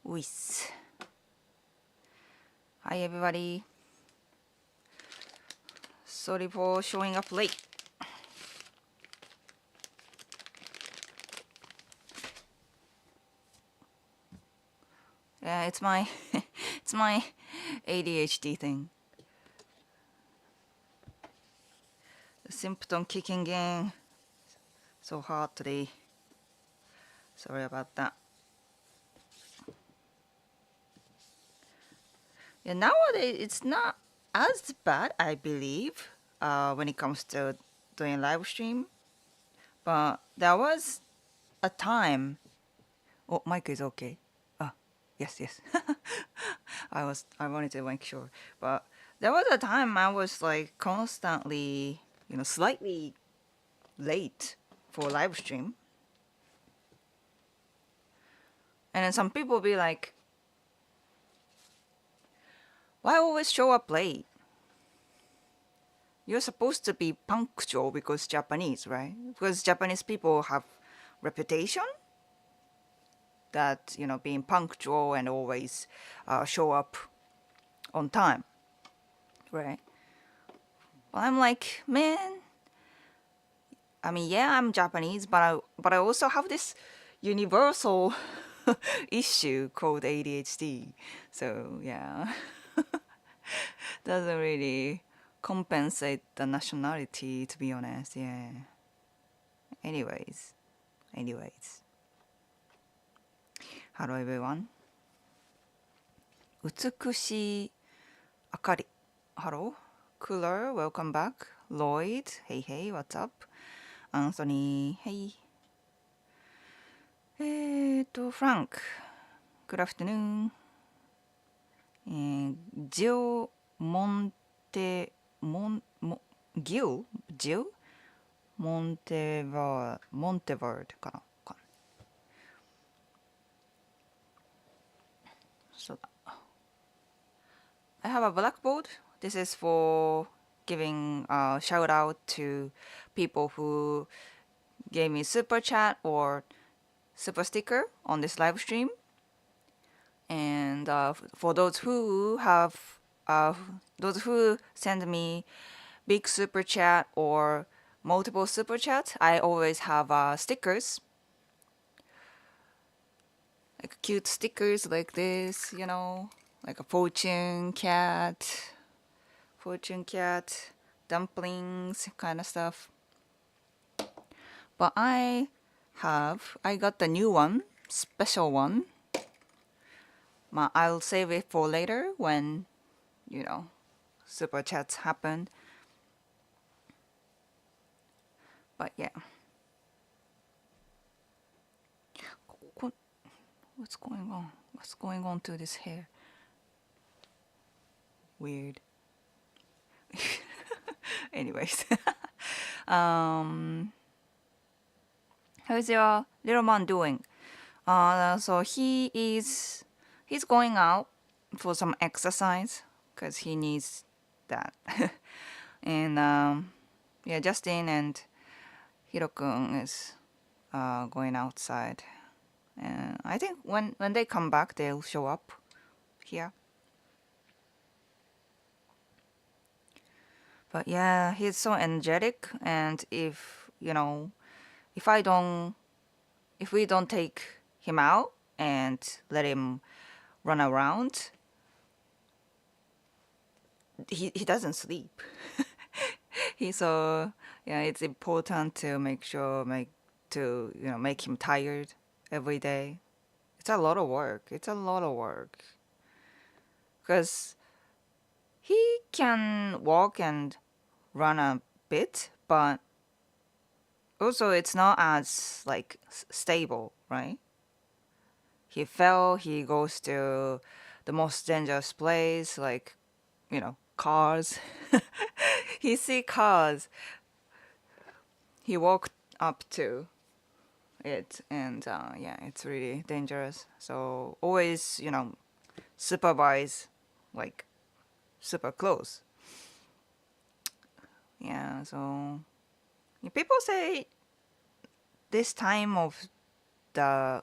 Uis. Hi everybody. Sorry for showing up late. Yeah, it's my it's my ADHD thing. The symptom kicking in so hard today. Sorry about that. Yeah, nowadays it's not as bad, I believe, when it comes to doing live stream. But there was a time. Oh, mic is okay. Ah, yes, yes. I wanted to make sure, but there was a time I was like constantly, slightly late for live stream, and then some people be like, "Why always show up late? You're supposed to be punctual because Japanese, right? Because Japanese people have reputation that being punctual and always show up on time, right?" Well, I'm like, man. I mean, yeah, I'm Japanese, but I also have this universal issue called ADHD. So yeah, doesn't really compensate the nationality, to be honest. Yeah. Anyways. Hello everyone. 美しいあかり. Hello. Cooler, welcome back. Lloyd, hey, what's up? Anthony, hey. Frank, good afternoon. Jill Jill Montevard かな。そうだ。I have a blackboard. This is for giving a shout out to people who gave me super chat or super sticker on this live stream. And for those who send me big super chat or multiple super chats, I always have stickers, like cute stickers like this, like a fortune cat, dumplings kind of stuff. But I got the new one, special one. I'll save it for later when, super chats happen. But yeah. What's going on? What's going on to this hair? Weird. Anyways. How's your little man doing? So he's going out for some exercise because he needs that. And yeah, Justin and Hiro-kun is going outside. And I think when they come back, they'll show up here. But yeah, he's so energetic, and if we don't take him out and let him run around, he doesn't sleep. It's important to make him tired every day. It's a lot of work. Because he can walk and run a bit, but also it's not as like stable, right? He fell, he goes to the most dangerous place, like, cars. He see cars. He walked up to it, and yeah, it's really dangerous. So always, supervise, like, super close. Yeah, so people say this time of the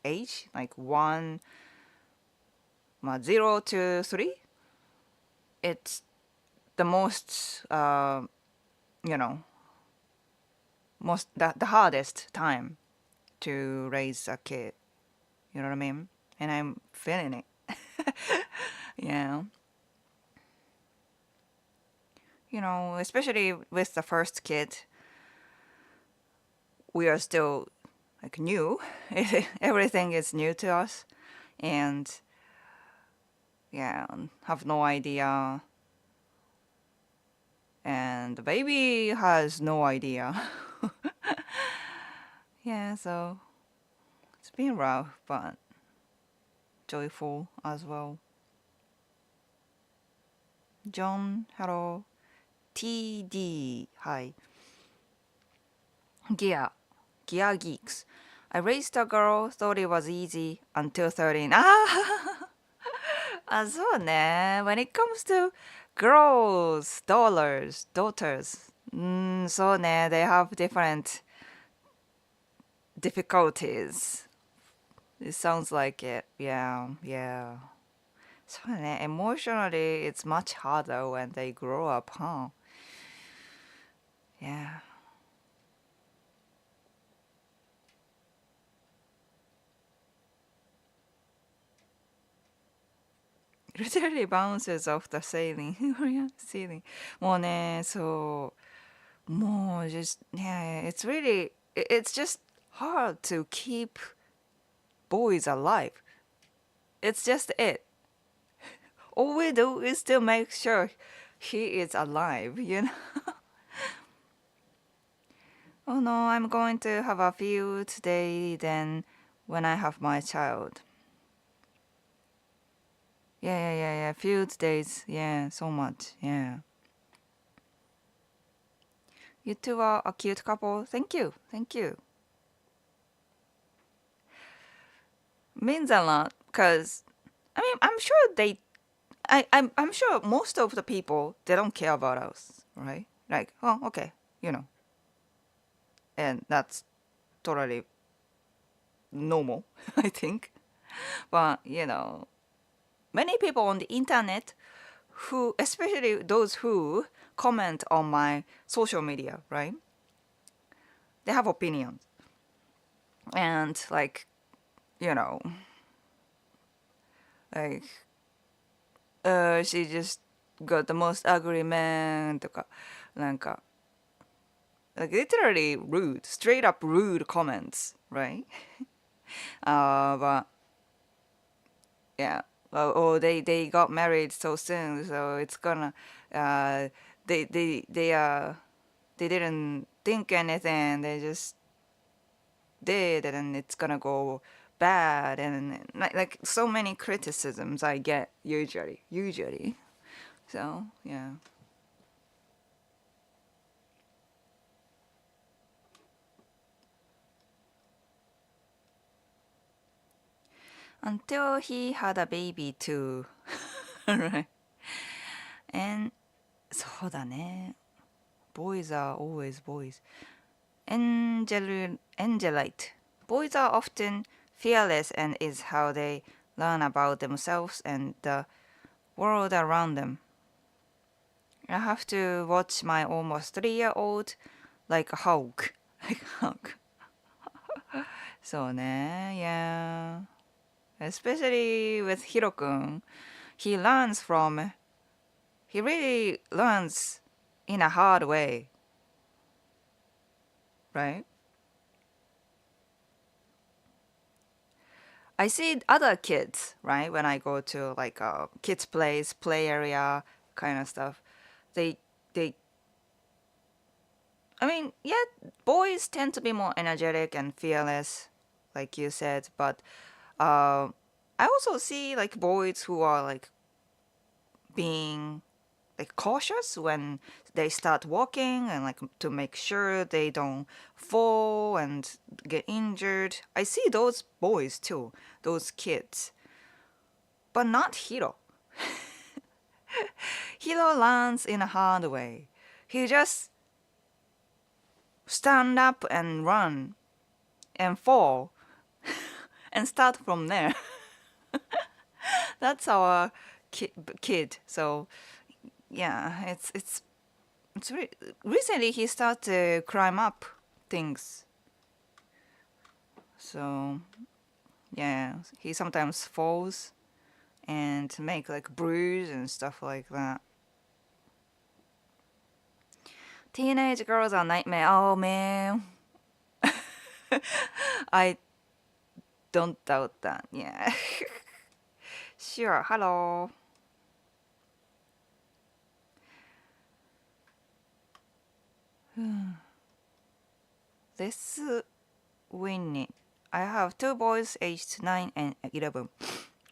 age, like 1 0 to 3, it's the most, you know, the hardest time to raise a kid. You know what I mean? And I'm feeling it. Yeah. Especially with the first kid, we are still like new. Everything is new to us. And yeah, have no idea. And the baby has no idea. Yeah, so it's been rough, but joyful as well. John, hello. TD, hi. Gear, Gear Geeks. I raised a girl, thought it was easy until 13.そうね. When it comes to girls, daughters, そうね, they have different difficulties. It sounds like it. Yeah, yeah. そうね. Emotionally, it's much harder when they grow up, huh? Yeah. Literally bounces off the ceiling. ceiling. もうね、そう。もう just, yeah, it's really, it's just hard to keep boys alive. It's just it. All we do is to make sure he is alive. Oh no, I'm going to have a few today then when I have my child. Yeah. Few days. Yeah, so much. Yeah. You two are a cute couple. Thank you. Thank you. Means a lot because I mean I'm sure I'm sure most of the people they don't care about us, right? Like, oh okay. And that's totally normal, I think. But many people on the internet who, especially those who comment on my social media, right? They have opinions. And you know, like, she just got the most ugly man とか、like literally rude, straight up rude comments, right? But yeah. They got married so soon, so it's gonna they didn't think anything, they just did and it's gonna go bad and like so many criticisms I get usually. So yeah. Until he had a baby too. Right. And そうだね. Boys are always boys. Angelite. Boys are often fearless and is how they learn about themselves and the world around them. I have to watch my almost 3-year-old like a hawk. Like a hawk. So ne, yeah. Especially with Hiro-kun. He really learns in a hard way. Right? I see other kids, right? When I go to like a kids' play area kind of stuff. They they I mean, yeah, boys tend to be more energetic and fearless, like you said, but I also see like boys who are like being like cautious when they start walking and like to make sure they don't fall and get injured. I see those boys too, those kids, but not Hiro. Hiro learns in a hard way. He just stand up and run and fall and start from there. That's our kid. So yeah, it's recently he started to climb up things. So yeah, he sometimes falls and make like bruise and stuff like that. Teenage girls are nightmare. Oh man, I don't doubt that. Yeah. Sure. Hello. This winning. I have two boys aged 9 and 11.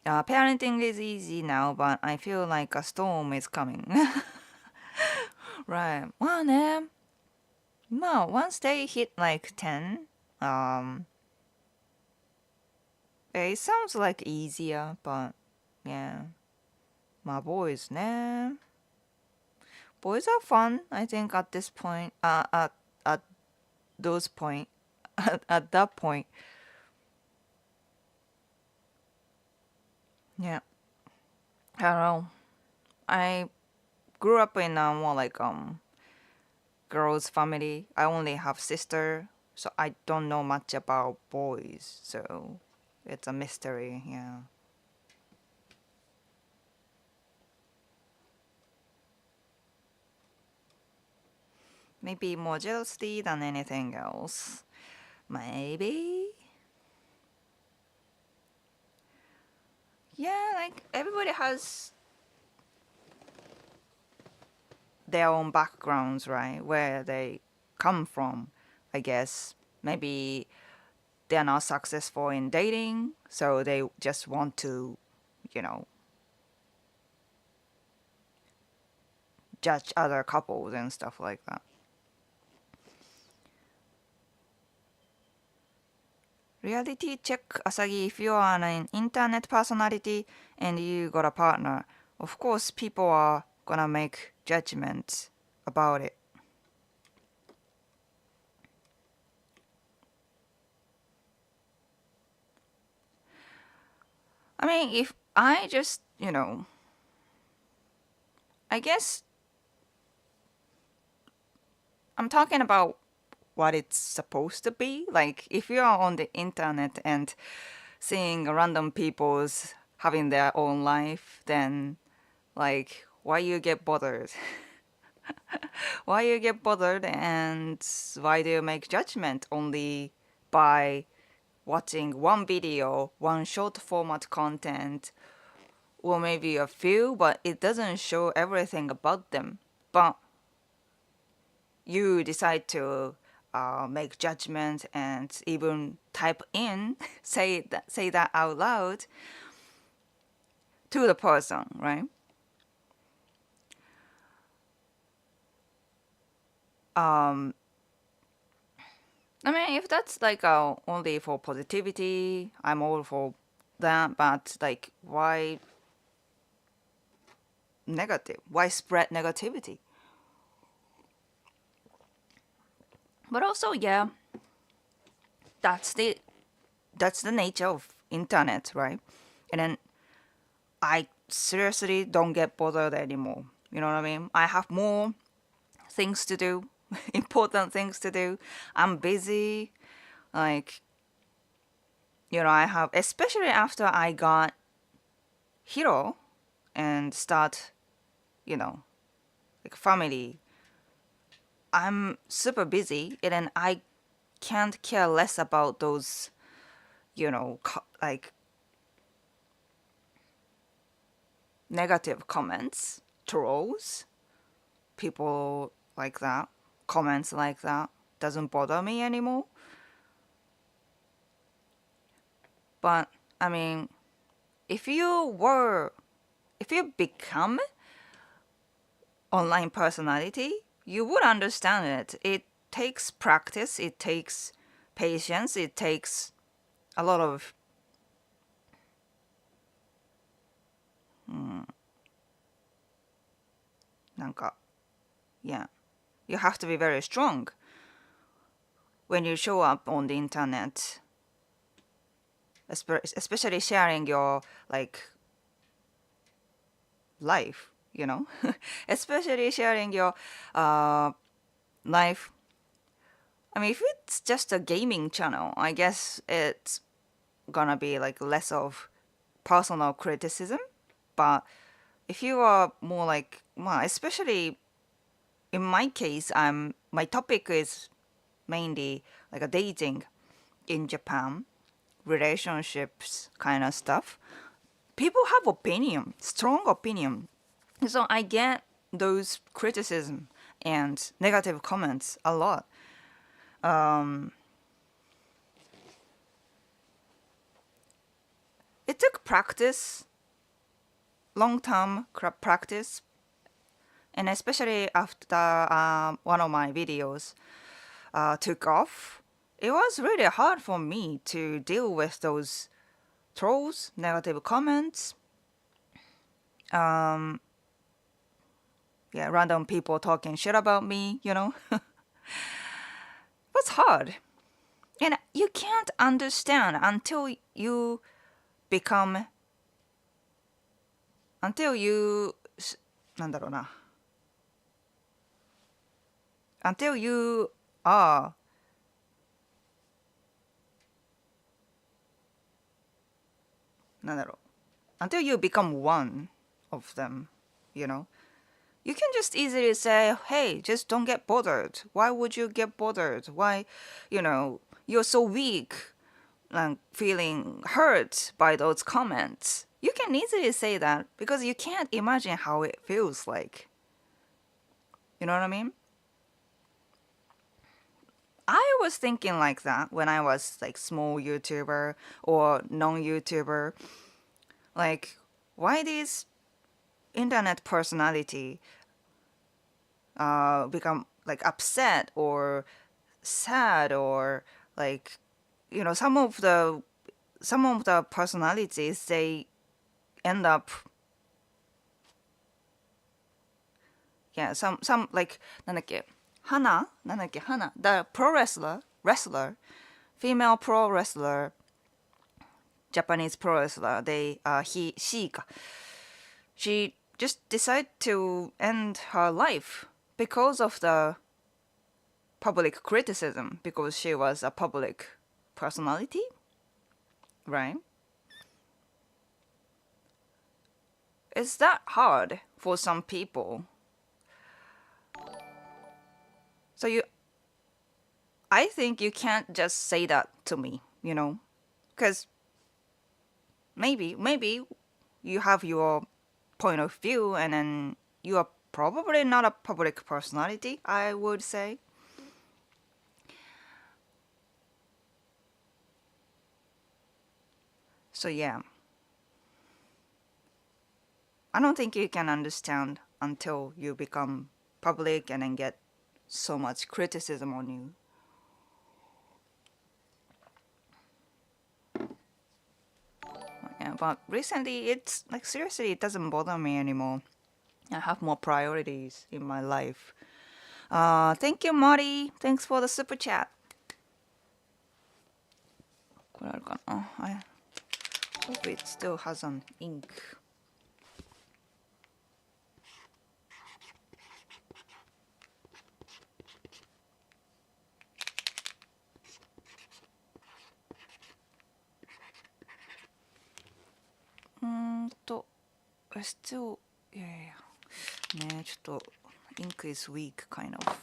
Parenting is easy now, but I feel like a storm is coming. Right. Well, no, once they hit like 10, um, it sounds like easier, but yeah. My boys, nah. Boys are fun, I think, at this point. At those point, at that point. Yeah. I don't know. I grew up in a more like girls' family. I only have sister, so I don't know much about boys. So it's a mystery. Yeah. Maybe more jealousy than anything else. Maybe. Yeah, like everybody has their own backgrounds, right? Where they come from, I guess. Maybe they're not successful in dating, so they just want to, you know, judge other couples and stuff like that. Reality check, Asagi, if you are an internet personality and you got a partner, of course people are gonna make judgments about it. I mean, if I just, I guess I'm talking about what it's supposed to be. Like, if you are on the internet and seeing random people's having their own life, then, like, why you get bothered? Why you get bothered and why do you make judgment only by watching one video, one short format content, or maybe a few, but it doesn't show everything about them. But you decide to make judgment and even type in, say that out loud to the person, right? Um, I mean, if that's like only for positivity, I'm all for that. But like, why negative? Why spread negativity? But also, yeah, that's the that's the nature of internet, right? And then I seriously don't get bothered anymore. You know what I mean? I have more things to do, important things to do. I'm busy. Like, I have, especially after I got Hiro and start, you know, like family. I'm super busy, and then I can't care less about those, like negative comments, trolls, people like that, comments like that. Doesn't bother me anymore. But I mean, if if you become online personality, you would understand it. It takes practice, it takes patience, it takes a lot of なんか yeah, you have to be very strong when you show up on the internet, especially sharing your like life, especially sharing your uh, life. I mean, if it's just a gaming channel, I guess it's gonna be like less of personal criticism. But if you are more like, well, especially in my case, my topic is mainly like a dating in Japan, relationships kind of stuff. People have opinion, strong opinion. So I get those criticism and negative comments a lot. Um, it took practice, long-term practice, and especially after one of my videos took off, it was really hard for me to deal with those trolls, negative comments, um, yeah, random people talking shit about me. It's hard. And you can't understand become, until you, なんだろうな。until you are, なんだろう。until you become one of them, you know? You can just easily say, hey, just don't get bothered. Why would you get bothered? Why, you're so weak and feeling hurt by those comments. You can easily say that because you can't imagine how it feels like. You know what I mean? I was thinking like that when I was like small YouTuber or non-YouTuber. Like, why these internet personality become like upset or sad, or like, some of the personalities, they end up, yeah, some like, なんだっけ Hana, なんだっけ Hana, the pro wrestler, female pro wrestler, Japanese pro wrestler, she just decided to end her life because of the public criticism, because she was a public personality, right? It's that hard for some people. So I think you can't just say that to me, because maybe you have your point of view, and then you are probably not a public personality, I would say. So yeah, I don't think you can understand until you become public and then get so much criticism on you. Yeah, but recently it's like, seriously, it doesn't bother me anymore. I have more priorities in my life. Thank you, Marty. Thanks for the super chat. これあるかな? I hope it still has an ink. I still, yeah. ね、ちょっと ink is weak, kind of.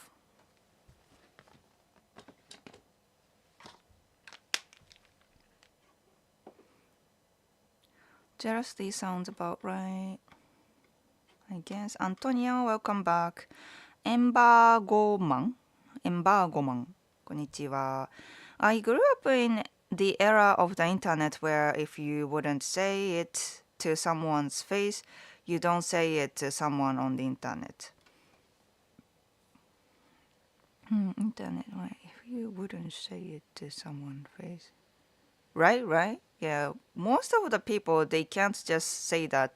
Jealousy sounds about right, I guess. Antonia, welcome back. Embargoman, こんにちは. I grew up in the era of the internet where if you wouldn't say it to someone's face, you don't say it to someone on the internet. Internet, right? If you wouldn't say it to someone's face. Right? Yeah, most of the people, they can't just say that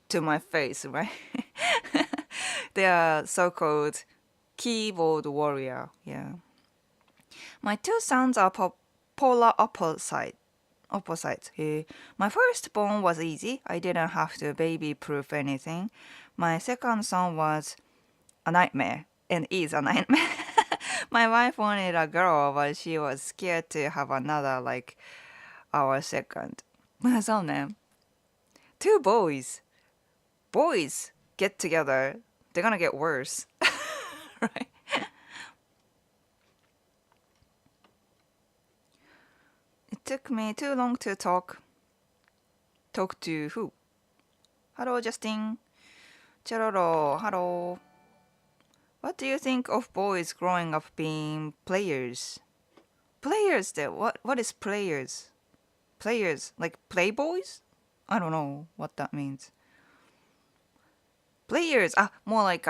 to my face, right? They are so-called keyboard warrior, yeah. My two sons are polar opposite. opposites. My firstborn was easy. I didn't have to baby-proof anything. My second son was a nightmare and is a nightmare. My wife wanted a girl, but she was scared to have another like our second. そうね. Two boys. Boys get together. They're gonna get worse. Right? It took me too long to talk. Talk to who? Hello, Justin. Chororo, hello. What do you think of boys growing up being players? Players, what is players? Players, like playboys? I don't know what that means. Players, more like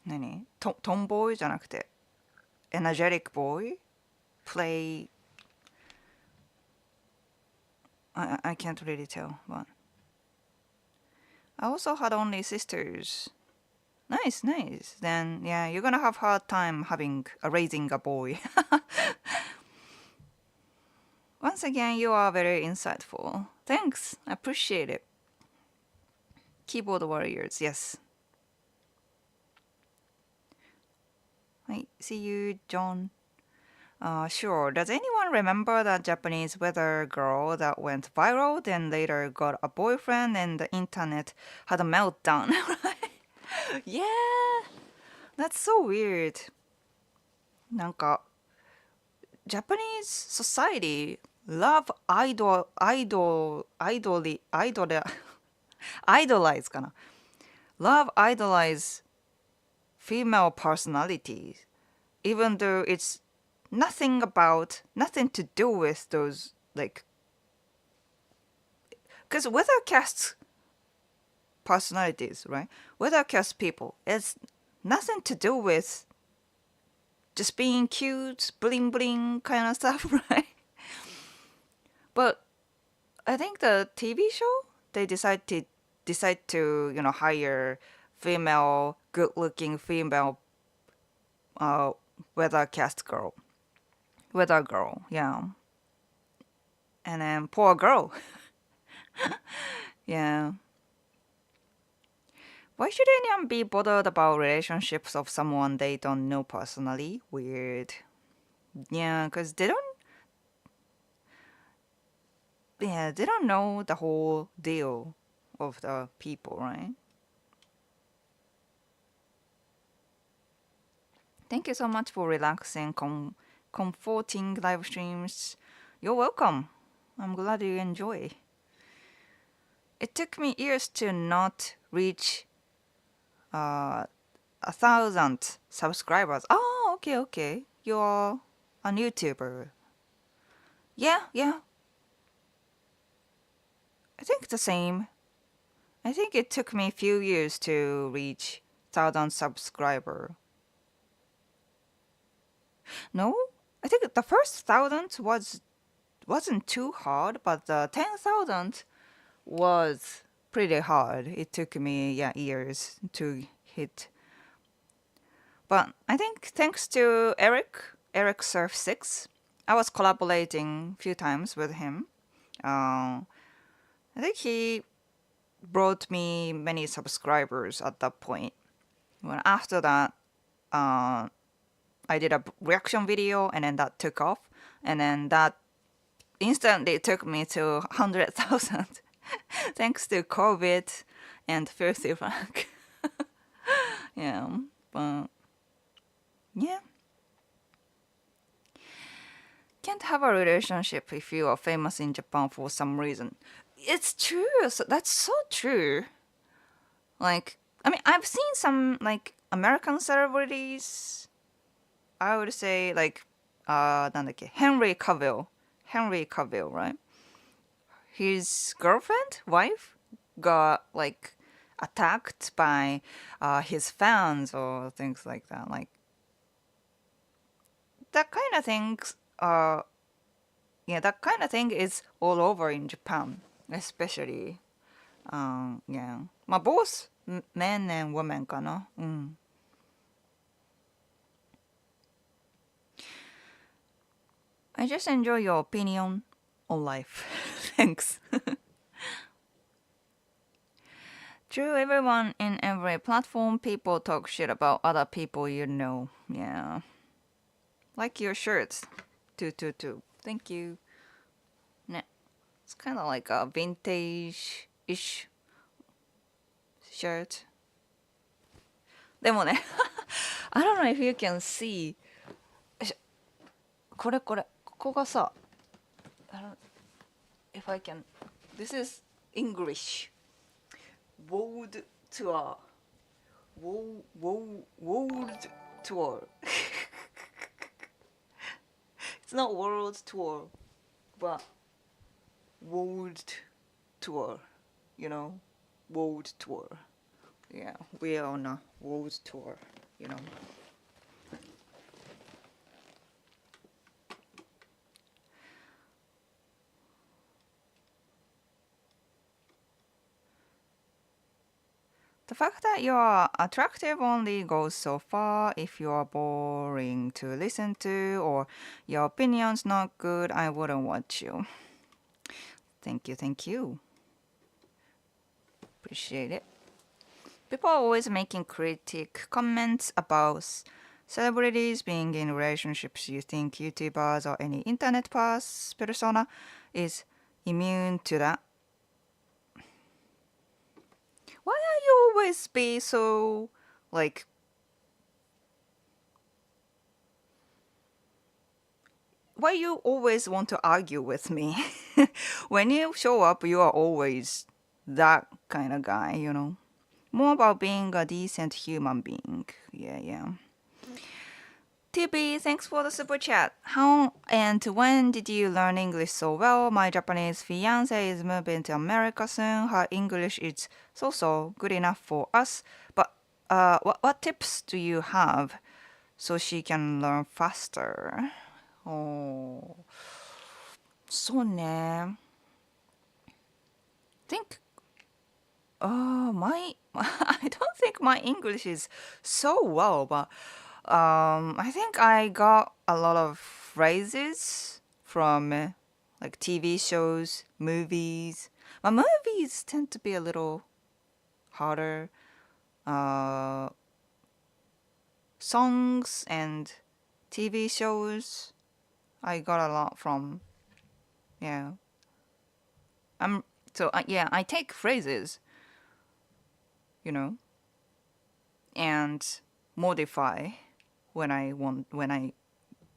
何トンボーイじゃなくて energetic boy play I can't really tell but I also had only sisters. Nice, nice. Then yeah, you're gonna have hard time raising a boy. Once again, you are very insightful. Thanks, I appreciate it. Keyboard warriors, yes. Hi, see you, John. Sure. Does anyone remember that Japanese weather girl that went viral, then later got a boyfriend and the internet had a meltdown? Yeah, that's so weird. なんか Japanese society love idolize かな love idolize female personalities even though it's nothing to do with those like because weathercast personalities, right? Weathercast people, it's nothing to do with just being cute, bling bling kind of stuff, right? But I think the TV show they decide to hire good looking female weather girl, yeah. And then poor girl. Yeah. Why should anyone be bothered about relationships of someone they don't know personally? Weird. Yeah, because they don't know the whole deal of the people, right? Thank you so much for relaxing, comforting live streams. You're welcome. I'm glad you enjoy. It took me years to not reach 1,000 subscribers. Oh, okay. You're a YouTuber. Yeah. I think the same. I think it took me a few years to reach 1,000 subscriber. No, I think the first 1,000 wasn't too hard, but the 10,000 was pretty hard. It took me years to hit. But I think thanks to Eric Surf 6, I was collaborating a few times with him. I think he brought me many subscribers at that point. Well, after that, I did a reaction video and then that took off. And then that instantly took me to 100,000 thanks to COVID and Filthy Frank. Yeah, but yeah. Can't have a relationship if you are famous in Japan for some reason. It's true. So that's so true. Like, I mean, I've seen some like American celebrities. I would say like, なんだっけ, Henry Cavill, right? His wife, got like attacked by his fans or things like that. Like that kind of things. That kind of thing is all over in Japan, especially. Yeah. Both men and women かな. just enjoy your opinion on life. Thanks. True, everyone in every platform, people talk shit about other people you know. Yeah. Like your shirts. 222. Thank you. ね。It's kind of like a vintage-ish shirt. でもね、I don't know if you can see. これ、ここがさ、I don't, if I can. This is English. World tour. World tour. It's not world tour, but world tour. You know, world tour. Yeah, we are on a world tour. You know. The fact that you are attractive only goes so far. If you are boring to listen to or your opinion's not good, I wouldn't watch you. Thank you, thank you. Appreciate it. People are always making critic comments about celebrities being in relationships. You think YouTubers or any internet persona is immune to that? Why are you always be so like why you always want to argue with me? When you show up, you are always that kind of guy, you know. More about being a decent human being. Yeah. TB, thanks for the super chat. How and when did you learn English so well? My Japanese fiance is moving to America soon. Her English is so good enough for us. But what tips do you have so she can learn faster? Oh, そうね。think my I don't think my English is so well, but I think I got a lot of phrases from like TV shows, movies. My movies tend to be a little harder. Songs and TV shows, I got a lot from. Yeah. Yeah, I take phrases, you know, and modify when I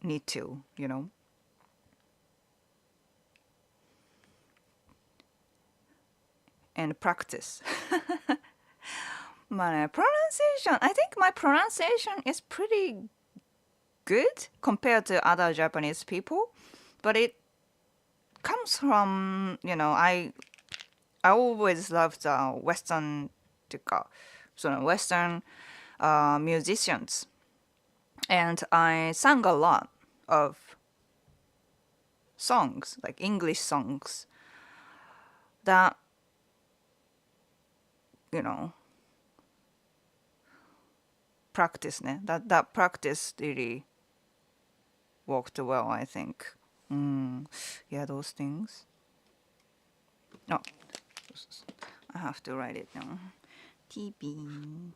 need to, you know. And practice. My pronunciation, I think my pronunciation is pretty good compared to other Japanese people, but it comes from, you know, I always loved Western っていうか、その Western musicians, and I sang a lot of songs, like English songs, that, you know, practice ね. That practice really worked well, I think. Yeah, those things. No, I have to write it down. TB.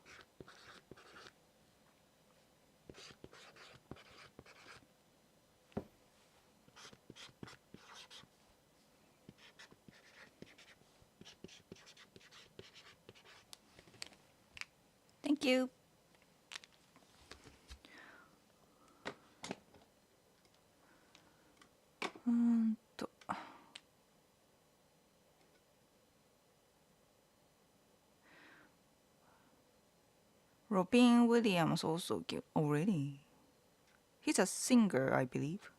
Thank you. Robin Williams also give already. He's a singer, I believe.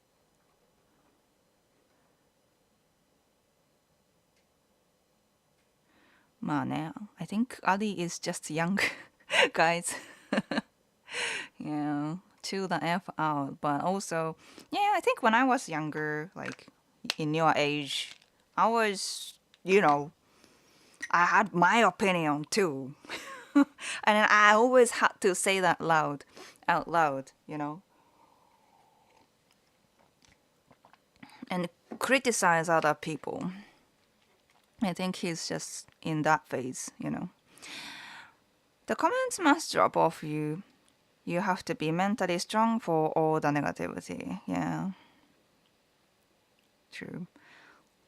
I think Ali is just young, guys. Yeah, chill the F out. But also, yeah, I think when I was younger, like in your age, I was, you know, I had my opinion too. And I always had to say that out loud, you know. and criticize other people. I think he's just in that phase, you know. The comments must drop off you. You have to be mentally strong for all the negativity. Yeah. True.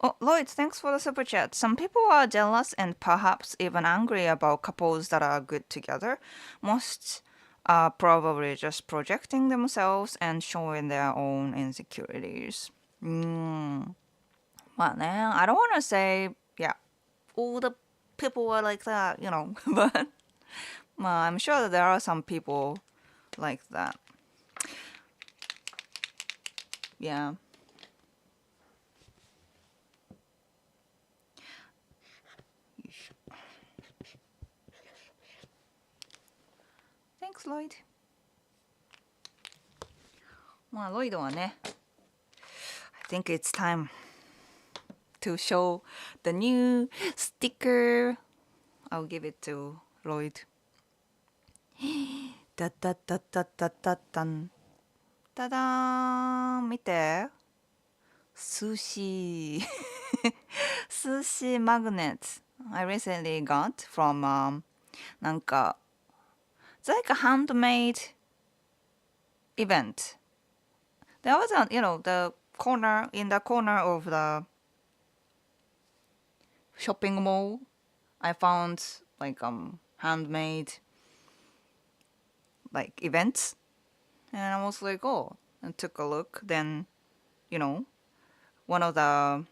Oh, Lloyd, thanks for the super chat. Some people are jealous and perhaps even angry about couples that are good together. Most are probably just projecting themselves and showing their own insecurities. まあね, I don't want to say, yeah, all the people are like that, you know, but I'm sure that there are some people like that. Yeah. Thanks, Lloyd. ロイドはね, I think it's time to show the new sticker. I'll give it to Lloyd. ダダダダダダダン。ただーん、見て。Sushi. Sushi magnets. I recently got from, なんか, it's like a handmade event. There was a, you know, in the corner of the shopping mall, I found like handmade like events, and I was like, oh, and took a look. Then, you know, one of the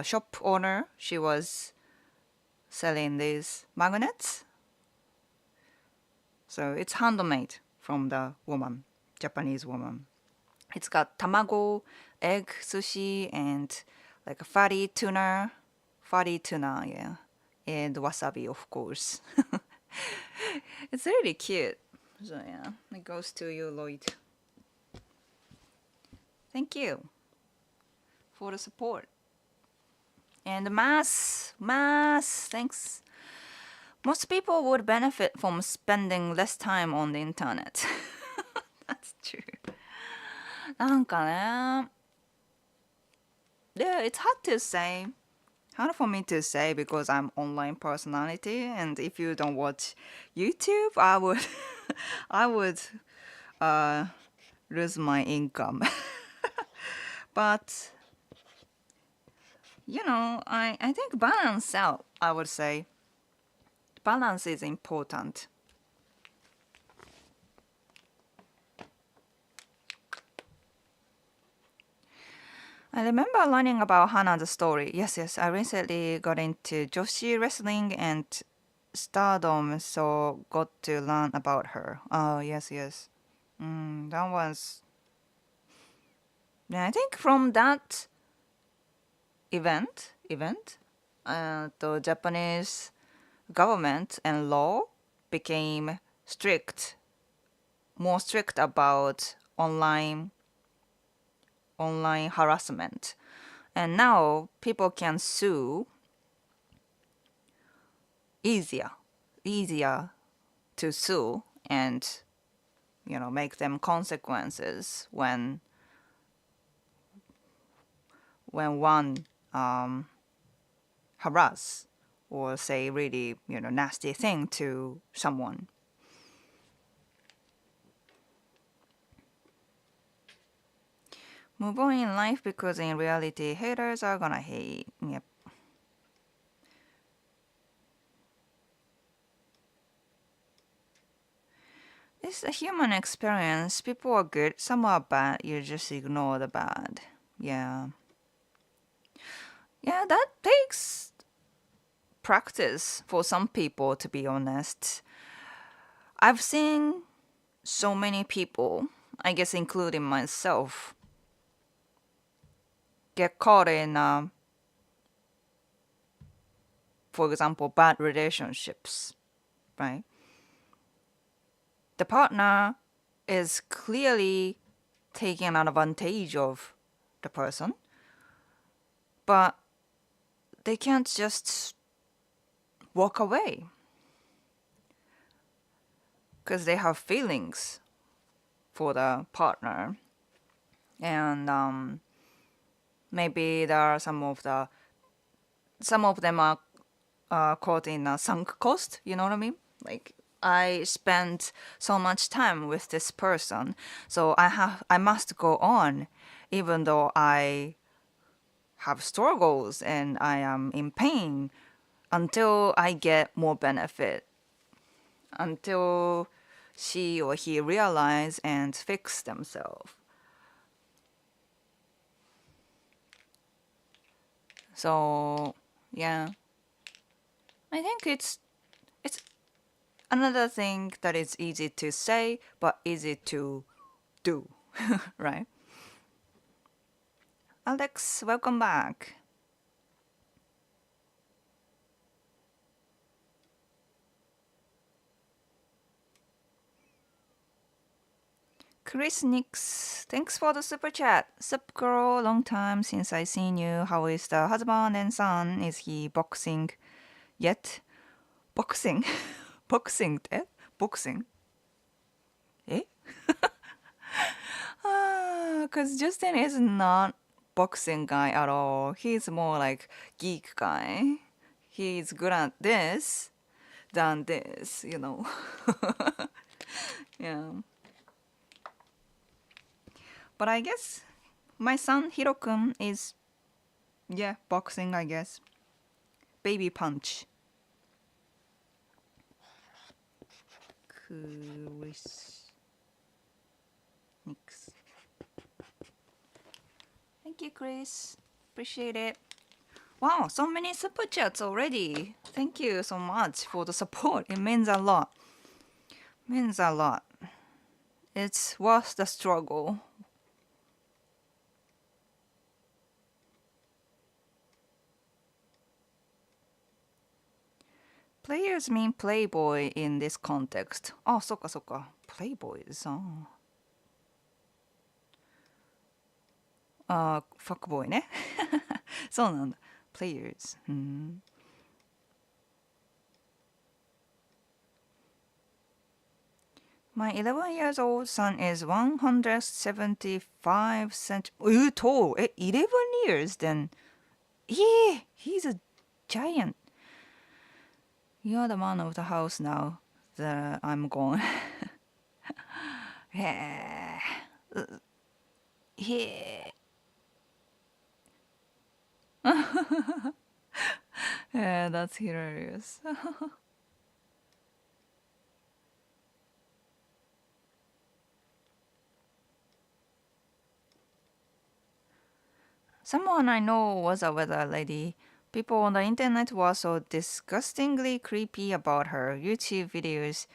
shop owner, she was selling these magnets. So it's handmade from the woman, Japanese woman. It's got tamago, egg sushi, and like a fatty tuna, yeah, and wasabi, of course. It's really cute. So yeah, it goes to you, Lloyd. Thank you for the support. And mass, thanks. Most people would benefit from spending less time on the internet. That's true. なんかね, yeah, it's hard for me to say because I'm online personality, and if you don't watch YouTube, I would lose my income. But you know, I think balance out, I would say. Balance is important. I remember learning about Hana's story. Yes, I recently got into Joshi wrestling and stardom, so got to learn about her. Oh, yes. That was... Yeah, I think from that event, the Japanese government and law became more strict about online harassment. And now people can sue easier to sue and, you know, make them consequences when one harass or say really, you know, nasty thing to someone. Move on in life because in reality haters are gonna hate. Yep. It's a human experience. People are good, some are bad. You just ignore the bad. Yeah. Yeah, that takes practice for some people, to be honest. I've seen so many people, I guess including myself, get caught in, for example, bad relationships, right? The partner is clearly taking advantage of the person, but they can't just walk away because they have feelings for the partner. and maybe there are some of them are caught in a sunk cost. You know what I mean? Like I spent so much time with this person, so I must go on, even though I have struggles and I am in pain until I get more benefit, until she or he realize and fix themselves. So yeah, I think it's another thing that is easy to say but easy to do, right? Alex, welcome back. Chris Nix, thanks for the super chat. Sup girl, long time since I seen you. How is the husband and son? Is he boxing yet? Boxing? boxing 때? Boxing? Eh? Because Justin is not boxing guy at all. He's more like geek guy. He's good at this than this, you know. Yeah. But I guess my son Hirokun is, yeah, boxing, I guess. Baby punch. Chris Nix. Thank you, Chris. Appreciate it. Wow, so many super chats already. Thank you so much for the support. It means a lot. Means a lot. It's worth the struggle. Players mean playboy in this context. あ、そっかそっか。Playboys. ファックボーイね。そうなんだ。Players. My 11 years old son is 175 centimeters. tall. 11 years then. Yeah, he's a giant. You're the man of the house now that I'm gone. Yeah. Yeah. Yeah, that's hilarious. Someone I know was a weather lady. People on the internet were so disgustingly creepy about her YouTube videos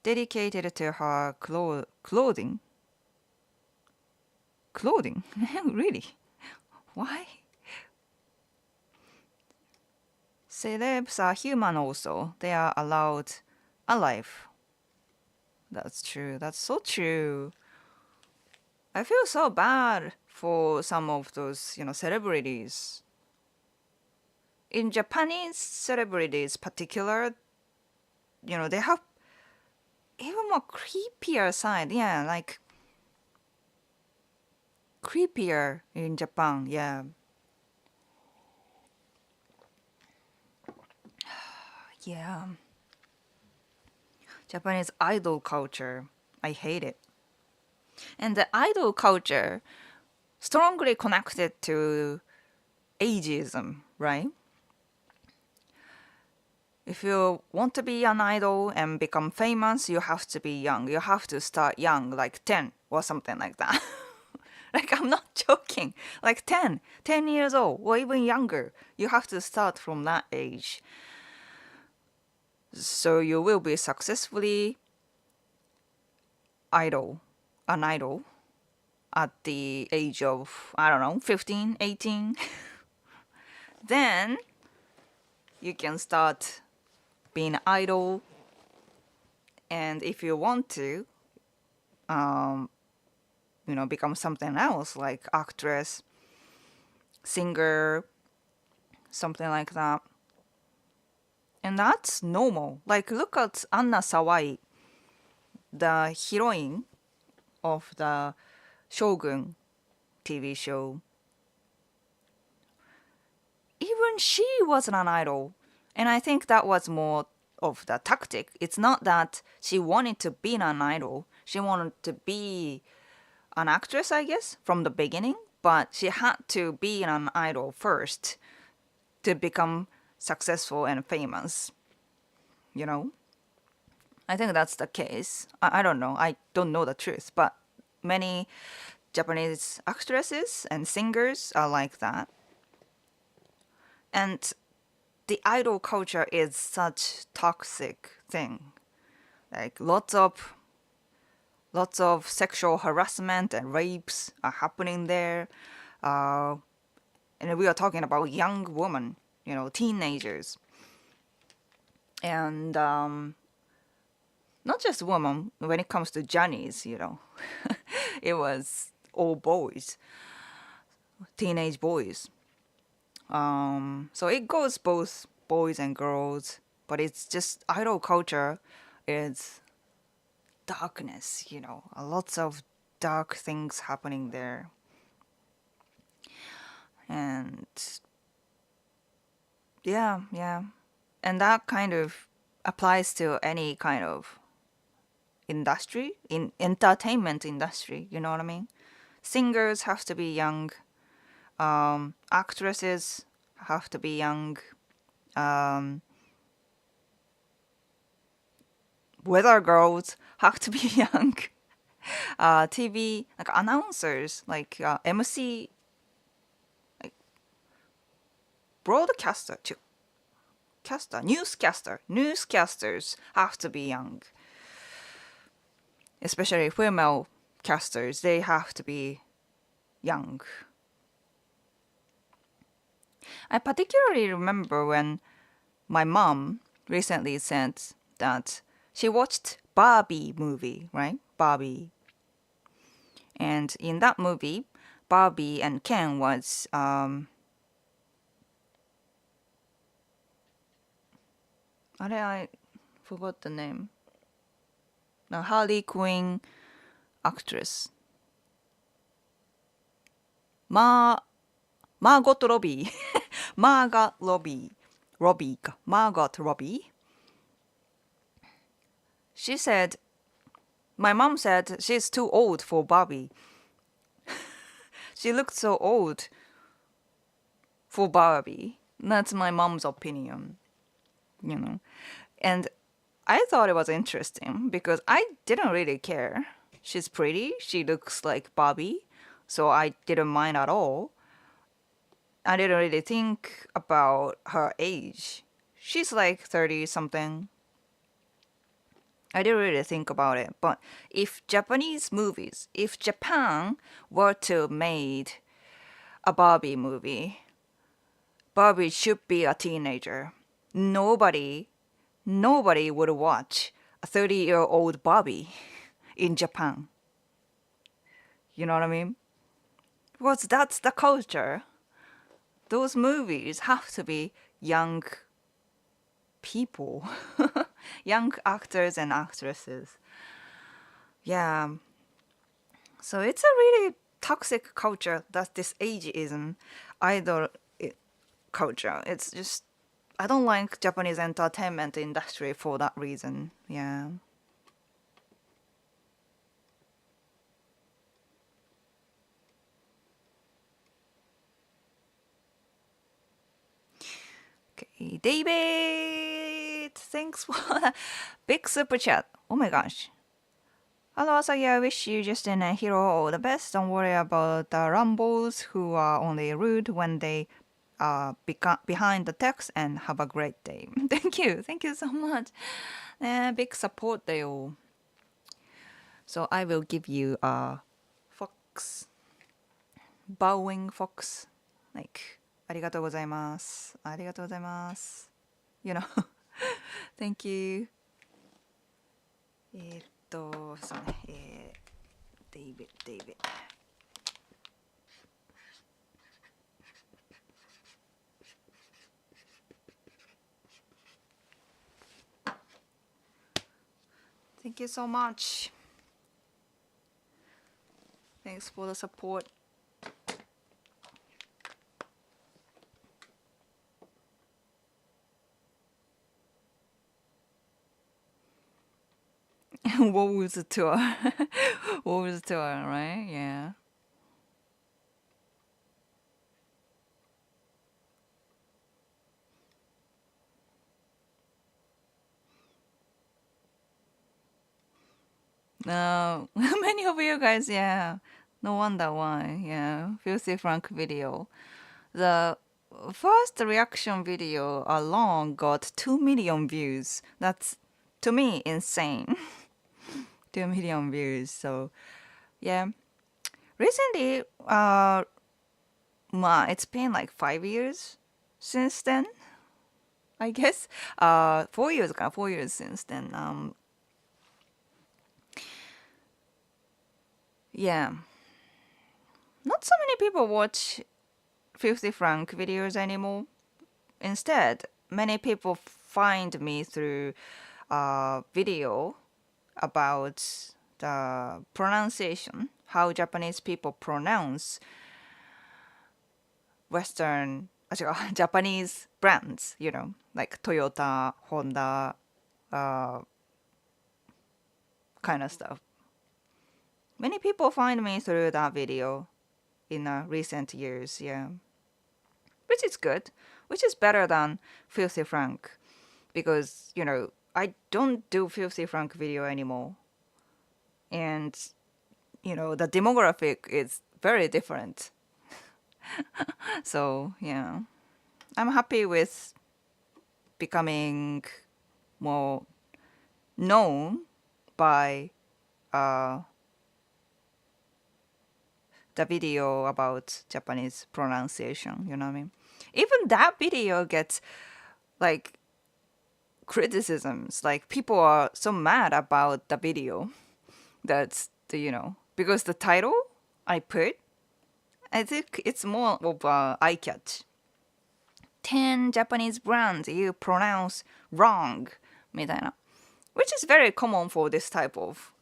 dedicated to her clothing. Clothing? Really? Why? Celebs are human also. They are allowed alive. That's true. That's so true. I feel so bad for some of those, celebrities. In Japanese celebrities particular, they have even more creepier side. Yeah, like creepier in Japan. Yeah. Yeah. Japanese idol culture. I hate it. And the idol culture strongly connected to ageism, right? If you want to be an idol and become famous, you have to be young. You have to start young, like 10 or something like that. Like, I'm not joking. Like 10 years old or even younger. You have to start from that age. So you will be successfully an idol at the age of, I don't know, 15, 18. Then you can start being an idol. And if you want to, become something else like actress, singer, something like that. And that's normal. Like, look at Anna Sawai, the heroine of the Shogun TV show. Even she wasn't an idol. And I think that was more of the tactic. It's not that she wanted to be an idol. She wanted to be an actress, I guess, from the beginning. But she had to be an idol first to become successful and famous. You know? I think that's the case. I don't know. I don't know the truth. But many Japanese actresses and singers are like that. And the idol culture is such toxic thing. Like lots of sexual harassment and rapes are happening there. Uh, and we are talking about young women, teenagers. And not just women, when it comes to Johnny's, it was all boys, teenage boys. So it goes both boys and girls, but it's just idol culture is darkness, lots of dark things happening there. And yeah. And that kind of applies to any kind of industry, in entertainment industry, you know what I mean? Singers have to be young, actresses have to be young, um, weather girls have to be young, TV like announcers, like MC, like broadcaster, newscasters have to be young, especially female casters. They have to be young. I particularly remember when my mom recently said that she watched Barbie movie, right? Barbie. And in that movie, Barbie and Ken was I forgot the name. The Harley Quinn actress. Margot Robbie. Margot Robbie. Margot Robbie. She said, my mom said she's too old for Barbie. She looked so old for Barbie. That's my mom's opinion, And I thought it was interesting because I didn't really care. She's pretty, she looks like Barbie, so I didn't mind at all. I didn't really think about her age. She's like 30 something. I didn't really think about it. But if Japan were to made a Barbie movie, Barbie should be a teenager. Nobody would watch a 30-year-old Barbie in Japan. You know what I mean? Because that's the culture. Those movies have to be young people, young actors and actresses. Yeah. So it's a really toxic culture, that this ageism idol culture. It's just, I don't like Japanese entertainment industry for that reason. Yeah. Okay, David, thanks for the big super chat. Oh my gosh. Hello, Asagi. I wish you just and a hero all the best. Don't worry about the Rambos who are only rude when they behind the text, and have a great day. Thank you. Thank you so much. Big support there. So I will give you a fox. Bowing fox. Like, ありがとうございます。ありがとうございます。You know. Thank you. そうね。David. Thank you so much. Thanks for the support. What was the tour? What was the tour, right? Yeah. No, many of you guys, yeah. No wonder why, yeah. Filthy Frank video. The first reaction video alone got 2 million views. That's, to me, insane. 2 million views. So, yeah. Recently, it's been like 5 years since then, I guess. 4 years ago, 4 years since then. Yeah. Not so many people watch 50 franc videos anymore. Instead, many people find me through a video about the pronunciation, how Japanese people pronounce Western, Japanese brands, like Toyota, Honda, uh, kind of stuff. Many people find me through that video in recent years, yeah. Which is good, which is better than Filthy Frank, because, I don't do Filthy Frank video anymore. And, the demographic is very different. So, yeah. I'm happy with becoming more known by uh, the video about Japanese pronunciation, you know what I mean? Even that video gets like criticisms. Like people are so mad about the video that's because the title I put, I think it's more of eye catch. 10 Japanese brands you pronounce wrong みたいな which is very common for this type of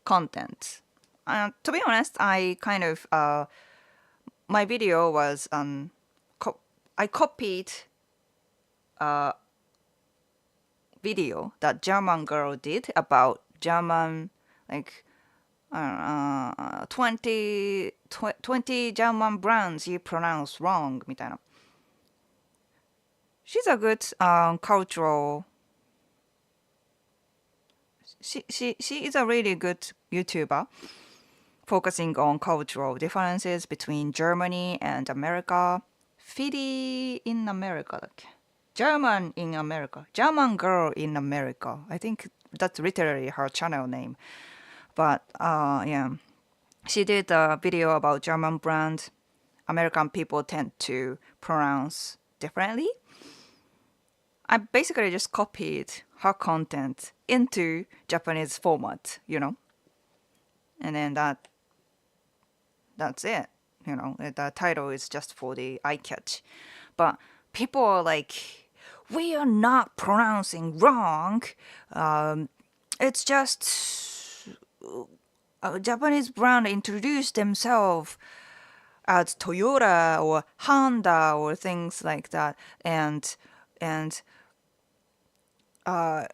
content. To be honest, I kind of my video was I copied a video that German girl did about German, like 20 German brands you pronounce wrong みたいな. She's a good cultural. She is a really good YouTuber focusing on cultural differences between Germany and America. Philly in America だっけ? German in America. German girl in America. I think that's literally her channel name. But yeah, she did a video about German brand. American people tend to pronounce differently. I basically just copied her content into Japanese format, and then that's it. The title is just for the eye catch. But people are like, we are not pronouncing wrong. It's just a Japanese brand introduced themselves as Toyota or Honda or things like that. And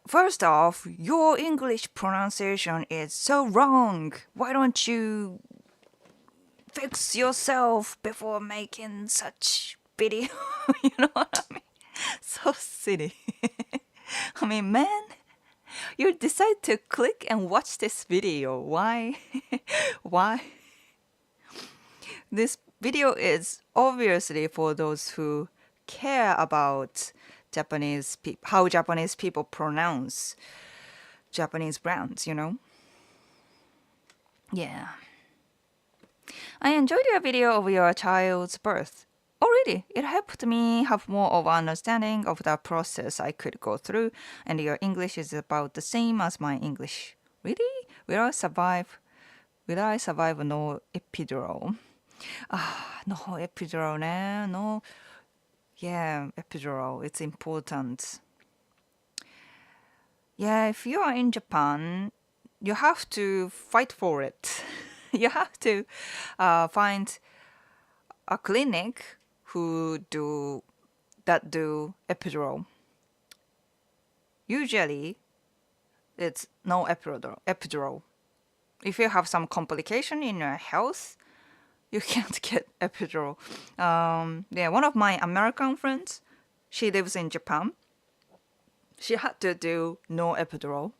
first off, your English pronunciation is so wrong. Why don't you fix yourself before making such video? You know what I mean? So silly. I mean, man, you decide to click and watch this video. Why? Why? This video is obviously for those who care about how Japanese people pronounce Japanese brands, Yeah. I enjoyed your video of your child's birth. Oh, really? It helped me have more of an understanding of the process I could go through, and your English is about the same as my English. Really? Will I survive? No epidural? No epidural, no. Yeah, epidural. It's important. Yeah, if you are in Japan, you have to fight for it. You have to find a clinic who do epidural. Usually, it's no epidural. If you have some complication in your health, you can't get epidural. Yeah, one of my American friends, she lives in Japan. She had to do no epidural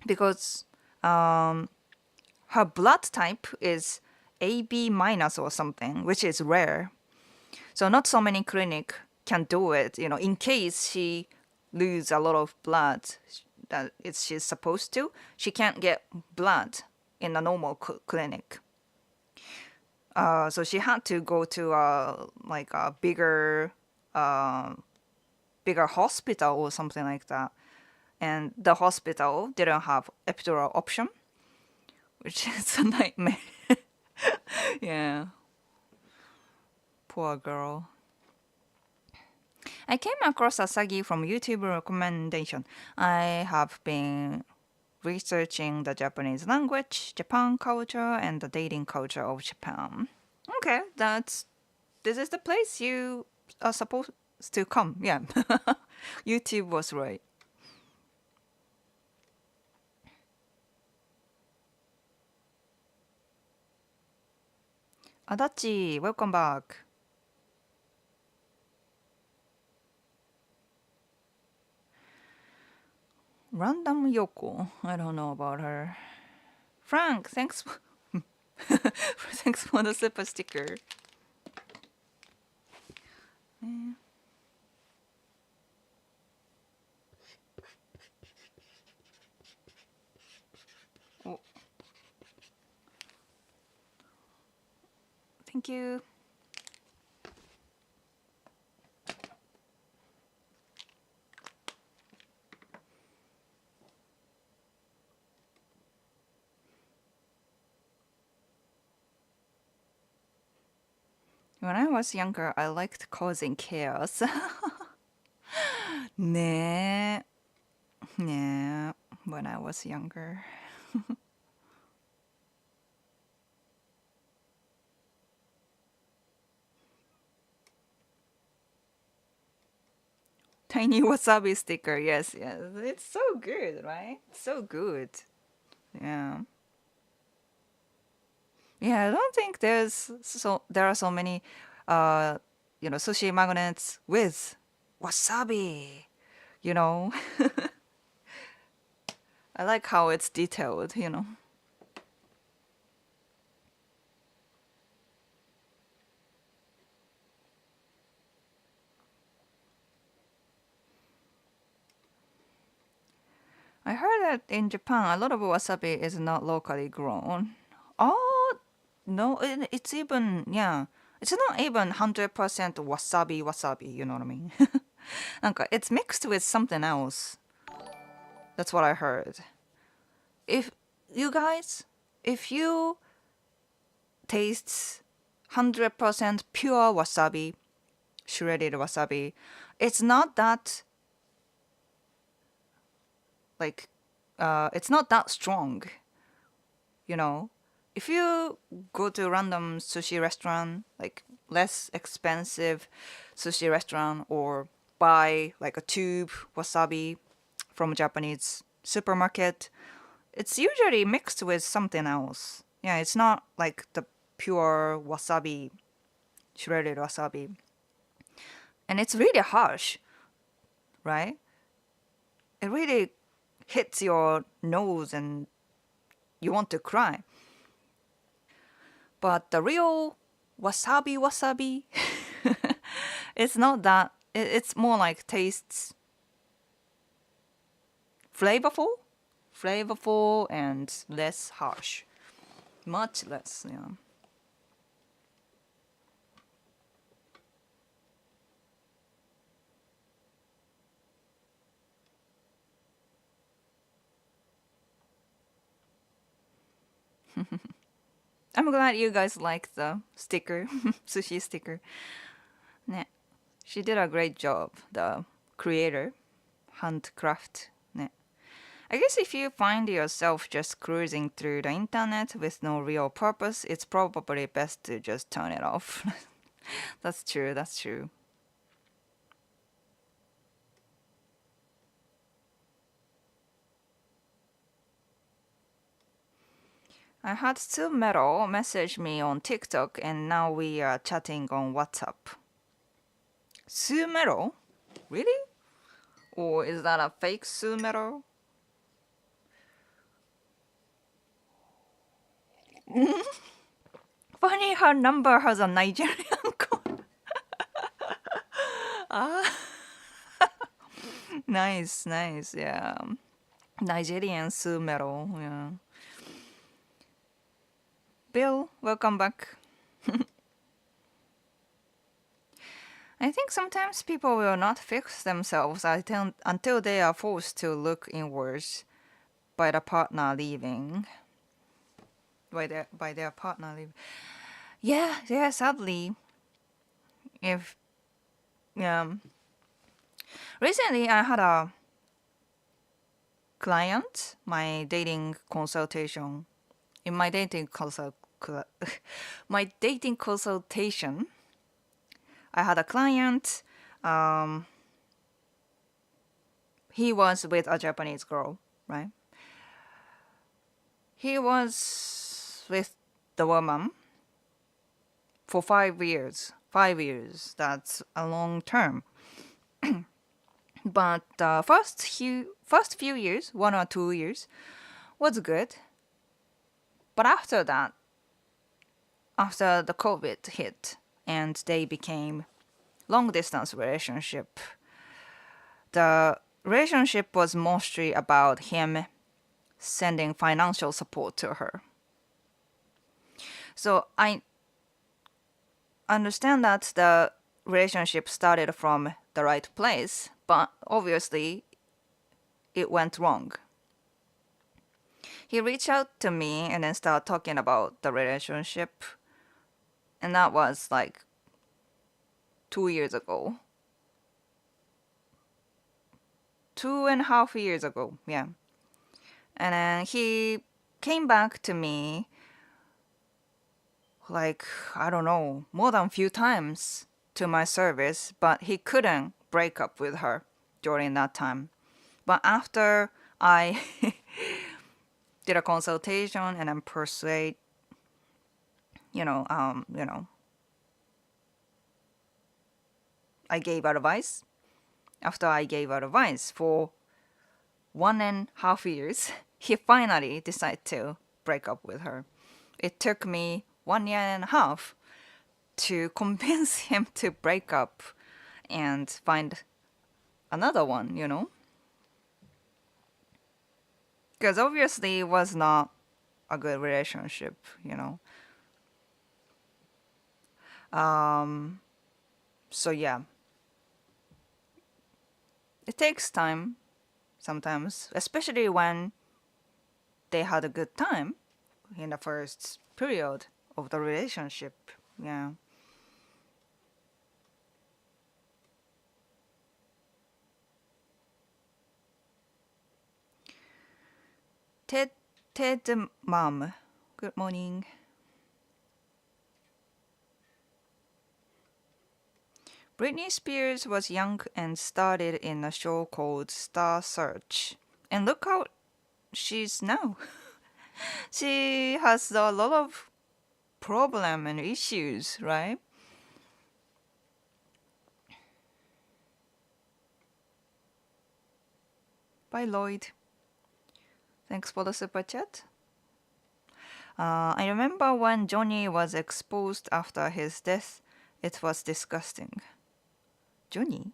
because her blood type is AB minus or something, which is rare. So not so many clinic can do it. In case she lose a lot of blood that she's supposed to, she can't get blood in a normal clinic. So she had to go to like a bigger hospital or something like that. And the hospital didn't have epidural option, which is a nightmare. Yeah, poor girl. I came across Asagi from YouTube recommendation. I have been researching the Japanese language, Japan culture, and the dating culture of Japan. Okay, this is the place you are supposed to come. Yeah, YouTube was right. Adachi, welcome back. Random Yoko, I don't know about her. Frank, thanks. Thanks for the super sticker. Oh, thank you. When I was younger, I liked causing chaos. ねえ。ねえ。When I was younger. Tiny wasabi sticker, yes, yes. It's so good, right? So good. Yeah. Yeah, I don't think there are so many sushi magnets with wasabi, you know. I like how it's detailed. I heard that in Japan, a lot of wasabi is not locally grown. Oh, no, it's even, yeah. It's not even 100% wasabi, you know what I mean? It's mixed with something else. That's what I heard. If you guys, if you taste 100% pure wasabi, shredded wasabi, it's not that like it's not that strong, you know. If you go to a random sushi restaurant, like less expensive sushi restaurant, or buy like a tube wasabi from a Japanese supermarket, it's usually mixed with something else. Yeah, it's not like the pure wasabi, shredded wasabi. And it's really harsh, right? It really hits your nose and you want to cry. But the real wasabi, it's not that. It's more like tastes flavorful and less harsh. Much less, yeah. I'm glad you guys like the sticker, sushi sticker. 네, she did a great job, the creator, handcraft. 네. I guess if you find yourself just cruising through the internet with no real purpose, it's probably best to just turn it off. That's true, that's true. I had Sumero message me on TikTok and now we are chatting on WhatsApp. Sumero? Really? Or is that a fake Sumero? Funny her number has a Nigerian code. Ah, nice, nice, yeah. Nigerian Sumero, yeah. Bill, welcome back. I think sometimes people will not fix themselves until they are forced to look inwards by the partner leaving. By their partner leaving. Yeah, yeah, sadly. If recently I had a client, my dating consultation. In my dating my dating consultation, I had a client. Um, he was with a Japanese girl, right? He was with the woman for 5 years. 5 years, that's a long term. But the first few years, 1 or 2 years, was good. But after that, after the COVID hit and they became long distance relationship, the relationship was mostly about him sending financial support to her. So I understand that the relationship started from the right place, but obviously it went wrong. He reached out to me and then started talking about the relationship, and that was like 2 years ago. 2.5 years ago, yeah. And then he came back to me like, I don't know, more than a few times to my service, but he couldn't break up with her during that time. But after I did a consultation and then persuade, I gave advice. After I gave advice for 1.5 years, he finally decided to break up with her. It took me 1.5 years to convince him to break up and find another one. Because obviously it was not a good relationship. So yeah, it takes time sometimes, especially when they had a good time in the first period of the relationship. Yeah. Ted mom, good morning. Britney Spears was young and started in a show called Star Search. And look how she's now. She has a lot of problem and issues, right? Bye, Lloyd. Thanks for the super chat. I remember when Johnny was exposed after his death, it was disgusting. Johnny?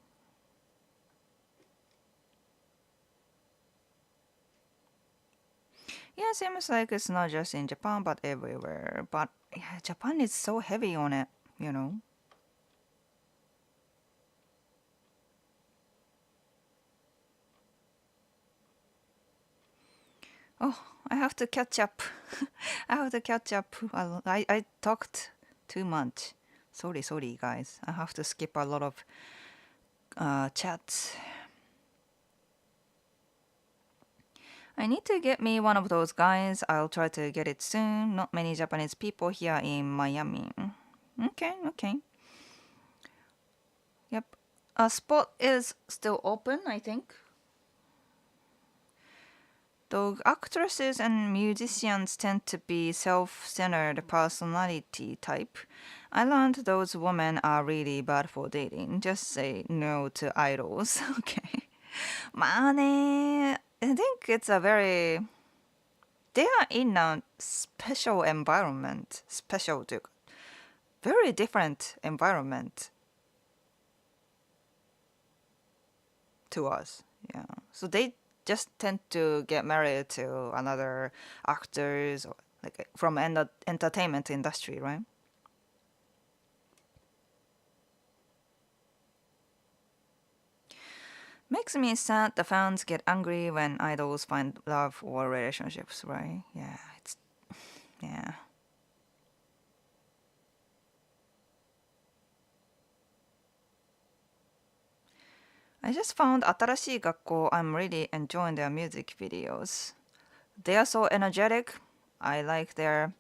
Yeah, seems like it's not just in Japan but everywhere. But yeah, Japan is so heavy on it. Oh, I have to catch up. I have to catch up. I talked too much. Sorry, guys. I have to skip a lot of chats. I need to get me one of those guys. I'll try to get it soon. Not many Japanese people here in Miami. Okay. Yep. A spot is still open, I think. Though actresses and musicians tend to be self-centered personality type, I learned those women are really bad for dating. Just say no to idols. Okay. まあね, I think it's a very they are in a special environment. Special というか very different environment to us. Yeah. So they just tend to get married to another actors or like from entertainment industry, right? Makes me sad the fans get angry when idols find love or relationships, right? Yeah, it's yeah. I just found 新しい学校 I'm really enjoying their music videos. They are so energetic. I like their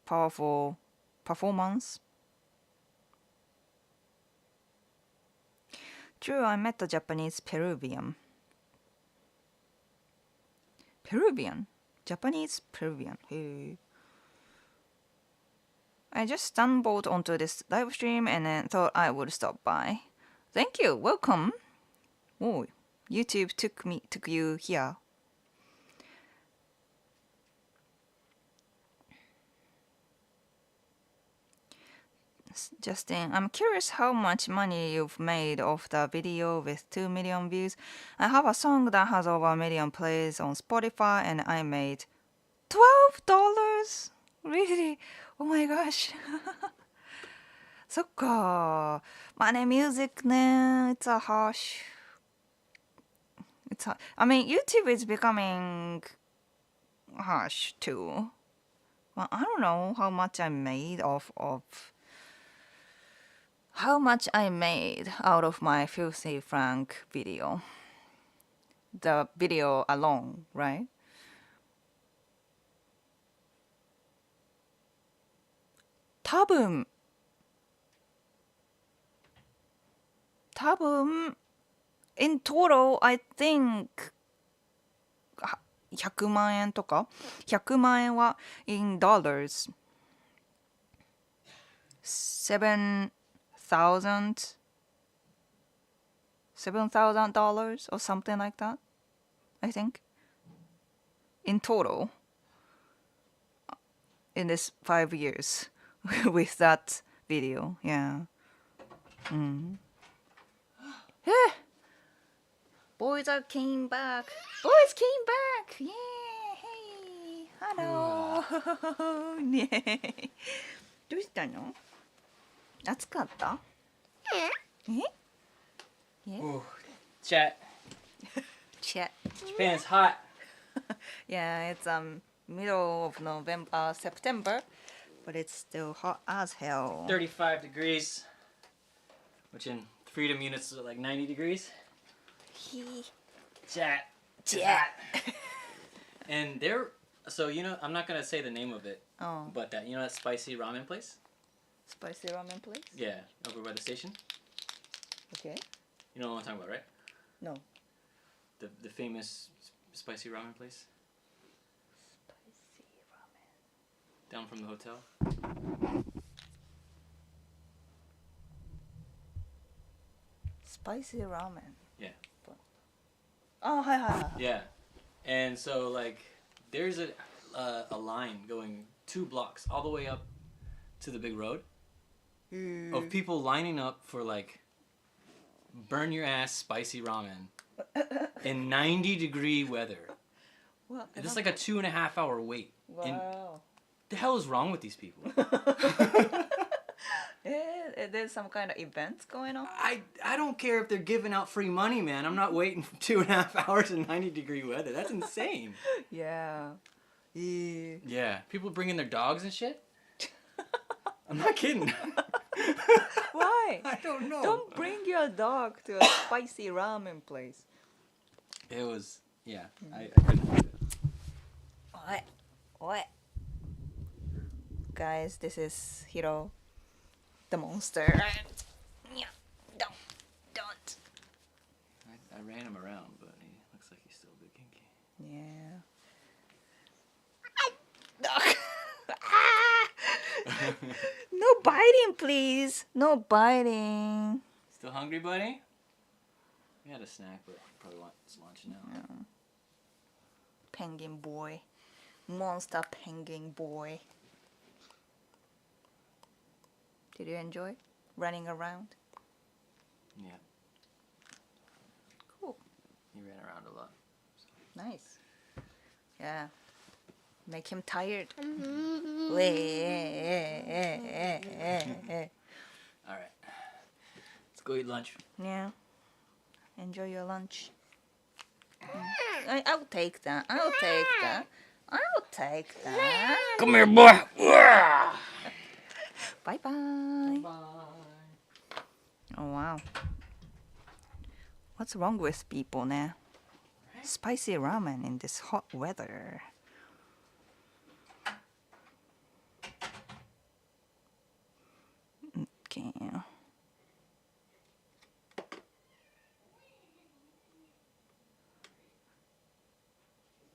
powerful performance. True, I met a Japanese Peruvian. Peruvian? Japanese Peruvian. Hey. I just stumbled onto this live stream and then thought I would stop by. Thank you. Welcome. Oh, YouTube took you here. Justin, I'm curious how much money you've made off the video with 2 million views. I have a song that has over a million plays on Spotify and I made $12? Really? Oh my gosh. そっか。まあね、music ね、it's a harsh. I mean, YouTube is becoming harsh too. Well, I don't know how much I made how much I made out of my Filthy Frank video. The video alone, right? 多分 in total I think 100万円とか100万円は in dollars 7,000 dollars or something like that, I think, in total in this 5 years with that video. Yeah. Hey, boys came back. Boys came back. Yeah. Hey. Hello. ねえ。どうしたの？暑かった？え？ Yeah. Ooh, chat. Chat. Japan's hot. Yeah, it's middle of November, September, but it's still hot as hell. 35 degrees, which in freedom units is like 90 degrees. Chat. It's hot. And they're, so you know, I'm not gonna say the name of it, but that, you know that spicy ramen place? Spicy ramen place? Yeah, over by the station. Okay. You know what I'm talking about, right? No. The famous spicy ramen place Spicy ramen. down from the hotel. Spicy ramen. Yeah. Oh, hi. Yeah, and so like there's a line going 2 blocks all the way up to the big road of people lining up for like burn your ass spicy ramen in 90-degree weather. Well, It's like a 2.5 hour wait. Wow. And the hell is wrong with these people? There's some kind of events going on? I don't care if they're giving out free money, man. I'm not waiting for 2.5 hours in 90-degree weather. That's insane. Yeah. Yeah, people bring in their dogs and shit. I'm not kidding. Why? I don't know. Don't bring your dog to a spicy ramen place. It was, yeah. I couldn't believe it. What? Guys, this is Hiro, the monster. Yeah, don't. I ran him around, but he looks like he's still a bit kinky. Yeah. No biting, please. No biting. Still hungry, buddy? We had a snack, but probably want some lunch now. Penguin boy. Monster penguin boy. Did you enjoy running around? Yeah. Cool. He ran around a lot. Nice. Yeah. Make him tired. Alright. Let's go eat lunch. Yeah. Enjoy your lunch. I'll take that. I'll take that. I'll take that. Come here, boy. Bye bye. Bye. Oh wow. What's wrong with people now? Spicy ramen in this hot weather. Okay.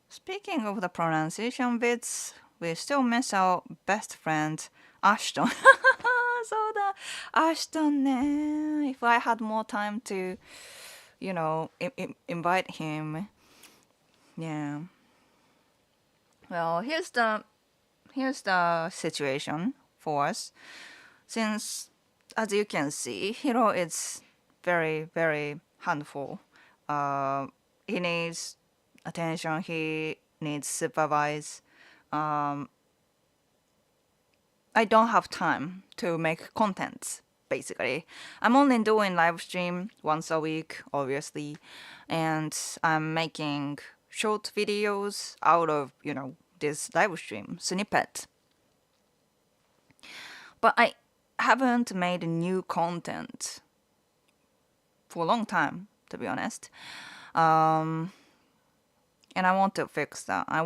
Speaking of the pronunciation bits, we still miss our best friend Ashton. So the Ashton, if I had more time to, invite him. Yeah. Well, here's the situation for us. Since, as you can see, Hiro is very, very handful. He needs attention. He needs supervise. I don't have time to make content. Basically, I'm only doing live stream once a week, obviously, and I'm making short videos out of this live stream snippet. But I haven't made new content for a long time, to be honest. And I want to fix that. I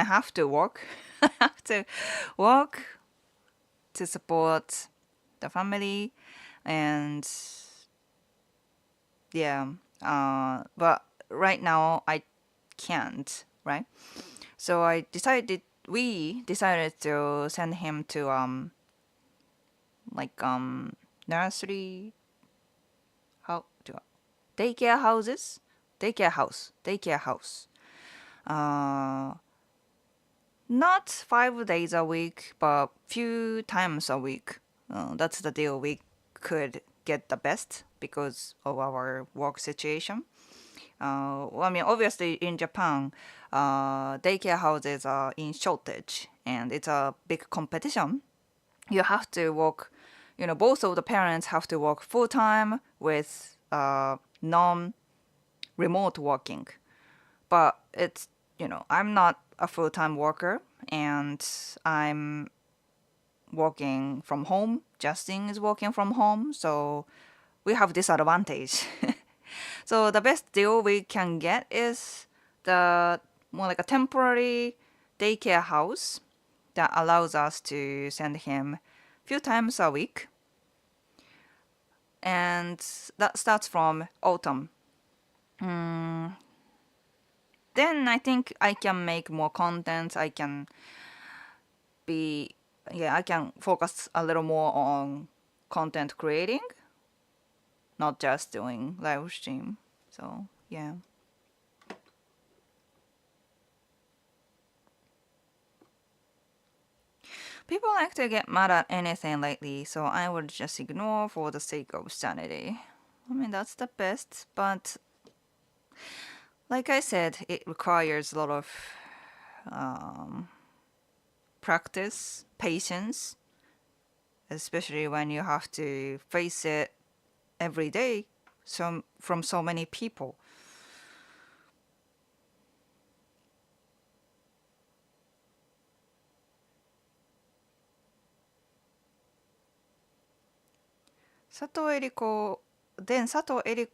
have to work. I have to work to support the family, and yeah. But right now I can't, right? So we decided to send him to nursery, daycare house. Not 5 days a week, but few times a week. That's the deal we could get the best because of our work situation. Obviously in Japan, daycare houses are in shortage, and it's a big competition. You have to work, both of the parents have to work full time with non-remote working. But I'm not a full-time worker, and I'm working from home. Justin is working from home, so we have this advantage. So the best deal we can get is the more like a temporary daycare house that allows us to send him a few times a week. And that starts from autumn. Then I think I can make more content. I can focus a little more on content creating, not just doing live stream. So yeah. People like to get mad at anything lately, so I would just ignore for the sake of sanity. That's the best, but like I said, it requires a lot of practice, patience, especially when you have to face it every day from so many people. Sato Eriko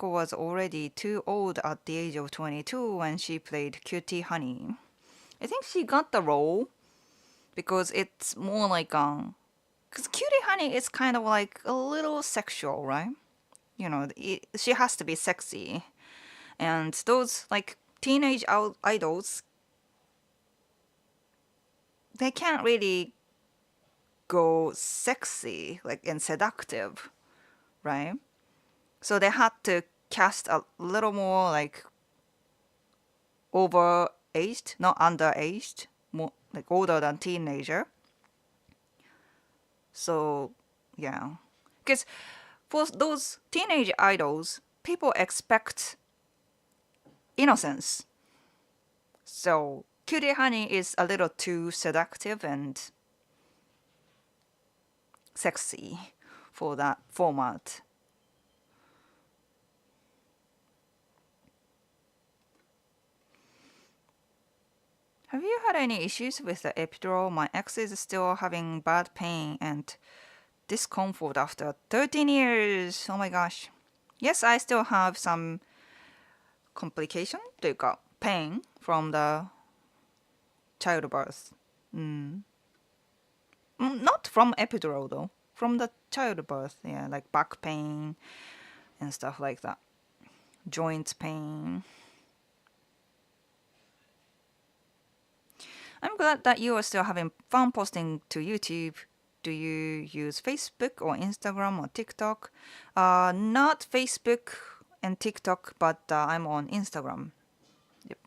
was already too old at the age of 22 when she played Cutie Honey. I think she got the role because it's more like because Cutie Honey is kind of like a little sexual, right? She has to be sexy, and those like teenage idols, they can't really go sexy, like and seductive, right? So they had to cast a little more like overaged, not underaged, more like older than teenager. So yeah, because for those teenage idols, people expect innocence. So Cutie Honey is a little too seductive and sexy for that format. Have you had any issues with the epidural? My ex is still having bad pain and discomfort after 13 years. Oh my gosh. Yes, I still have some complication というか pain from the childbirth. Not from epidural though. From the childbirth, yeah, like back pain and stuff like that. Joint pain. I'm glad that you are still having fun posting to YouTube. Do you use Facebook or Instagram or TikTok? Not Facebook and TikTok, but I'm on Instagram. Yep.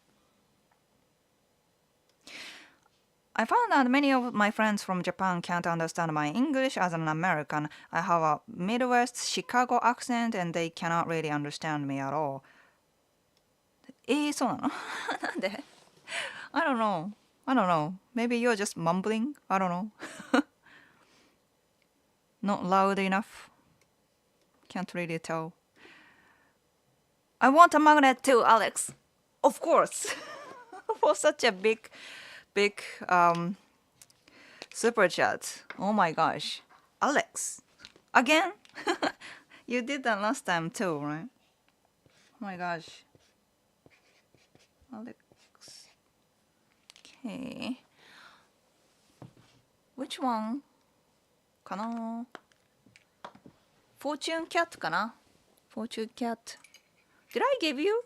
I found that many of my friends from Japan can't understand my English as an American. I have a Midwest Chicago accent and they cannot really understand me at all. そうなのなんで I don't know. I don't know. Maybe you're just mumbling. I don't know. Not loud enough. Can't really tell. I want a magnet too, Alex. Of course. For such a big super chat. Oh my gosh. Alex. Again? You did that last time too, right? Oh my gosh. Alex. Okay. Which one? かな Fortune cat かな Fortune cat. Did I give you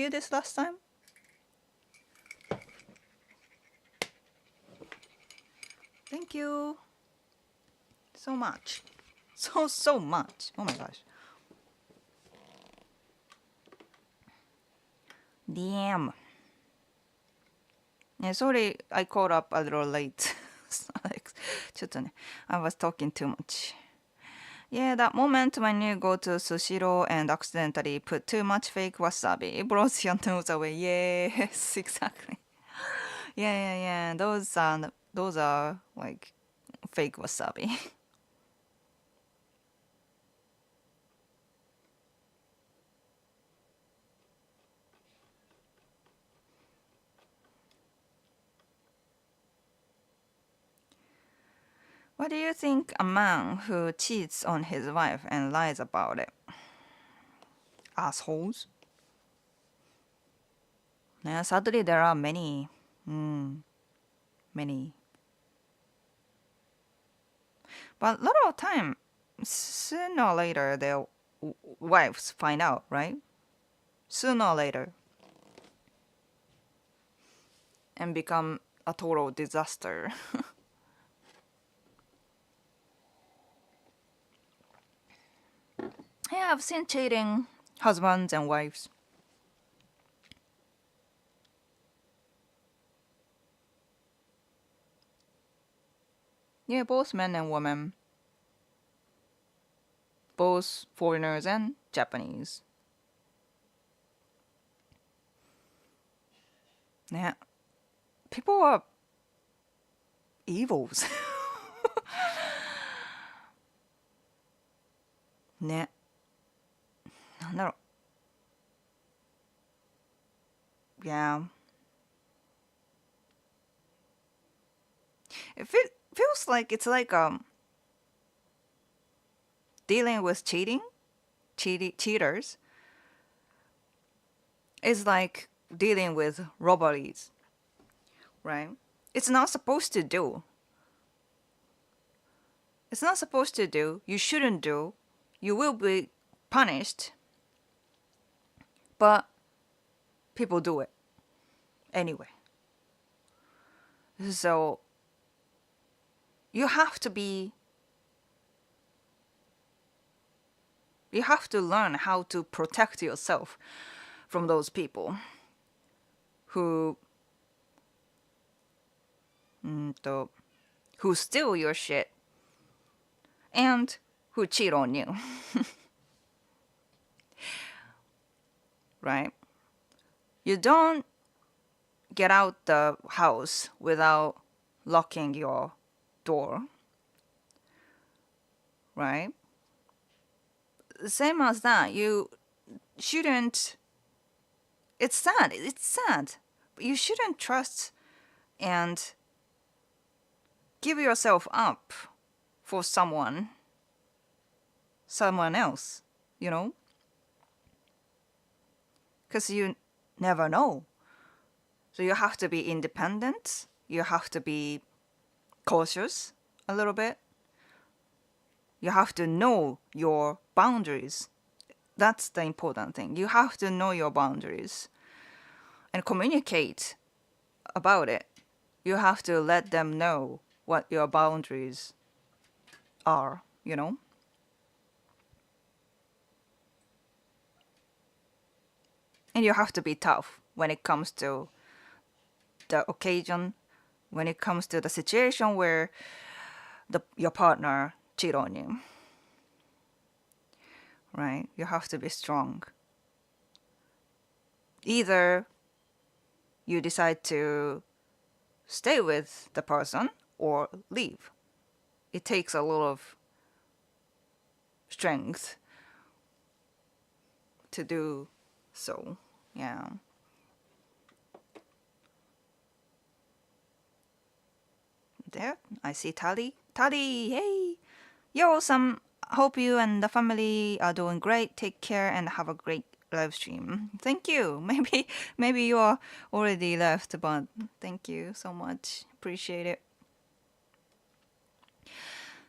this last time? Thank you so much. So much. Oh my gosh. Damn. Yeah, sorry I caught up a little late. Alex, ちょっとね, I was talking too much. Yeah, that moment when you go to Sushiro and accidentally put too much fake wasabi, it blows your nose away. Yes, exactly. Yeah. Those are like fake wasabi. What do you think a man who cheats on his wife and lies about it? Assholes? Yeah, sadly there are many. Many. But a lot of time, sooner or later, their wives find out, right? Sooner or later. And become a total disaster. Yeah, I've seen cheating husbands and wives. Yeah, both men and women. Both foreigners and Japanese. Yeah. People are evils. ね。なんだろう。Yeah. It feels like it's like dealing with cheaters is like dealing with robberies, right? It's not supposed to do. It's not supposed to do. You shouldn't do. You will be punished. But people do it anyway. So you have to be you have to learn how to protect yourself from those people who who steal your shit and who cheat on you, right? You don't get out the house without locking your door, right? Same as that, you shouldn't. It's sad. It's sad. But you shouldn't trust and give yourself up for someone else, you know? Because you never know. So you have to be independent. You have to be cautious a little bit. You have to know your boundaries. That's the important thing. You have to know your boundaries and communicate about it. You have to let them know what your boundaries are, you know? And you have to be tough when it comes to the occasion, when it comes to the situation where your partner cheat on you, right? You have to be strong. Either you decide to stay with the person or leave. It takes a lot of strength to do so. Yeah. There, I see Tali. Tali, hey! Yo, hope you and the family are doing great. Take care and have a great live stream. Thank you. Maybe you are already left, but thank you so much. Appreciate it.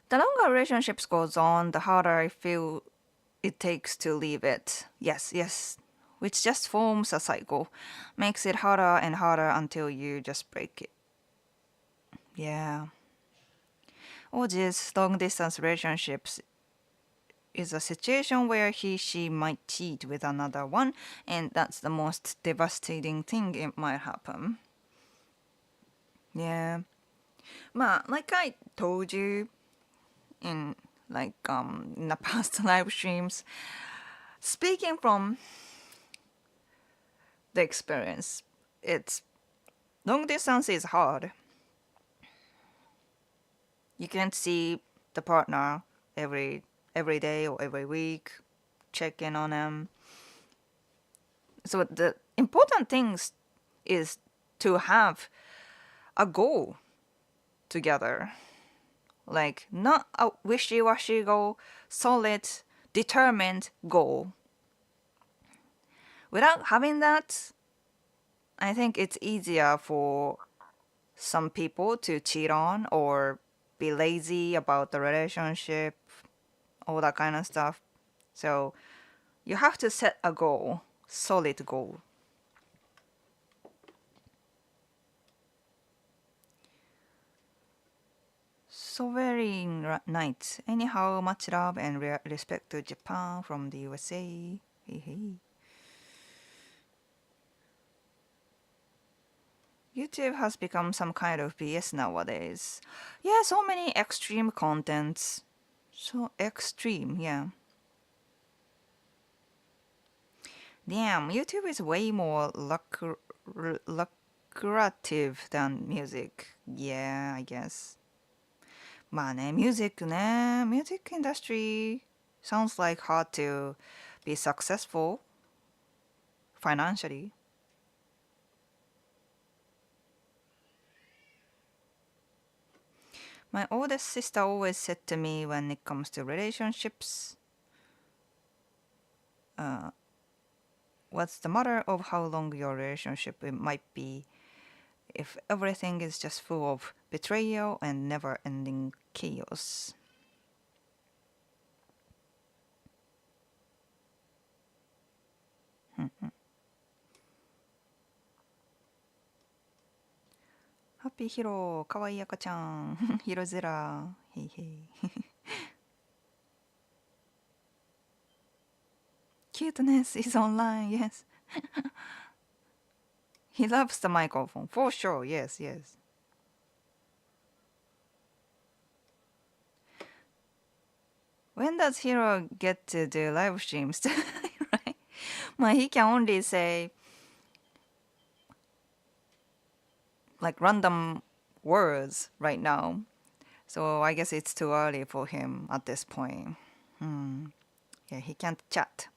The longer relationships goes on, the harder I feel it takes to leave it. Yes, yes. Which just forms a cycle. Makes it harder and harder until you just break it. Yeah. Or just long distance relationships is a situation where she might cheat with another one, and that's the most devastating thing it might happen. Yeah. Like I told you in in the past live streams, speaking from the experience, it's long distance is hard. You can't see the partner every day or every week, check in on them. So the important things is to have a goal together. Like not a wishy-washy goal, solid, determined goal. Without having that, I think it's easier for some people to cheat on or be lazy about the relationship, all that kind of stuff. So you have to set a goal, solid goal. So very nice. Anyhow, much love and respect to Japan from the USA. Hey, hey. YouTube has become some kind of BS nowadays. Yeah, so many extreme contents. So extreme, yeah. Damn, YouTube is way more lucrative than music. Yeah, I guess. まあね、music industry sounds like hard to be successful financially. My oldest sister always said to me when it comes to relationships, what's the matter of how long your relationship it might be if everything is just full of betrayal and never-ending chaos? Happy Hiro, kawaii aka-chan. Hirozera. Hey, hey. Cuteness is online, yes. He loves the microphone, for sure, yes, yes. When does Hiro get to do live streams? Right? Well, he can only say like random words right now. So I guess it's too early for him at this point. Hmm. Yeah, he can't chat.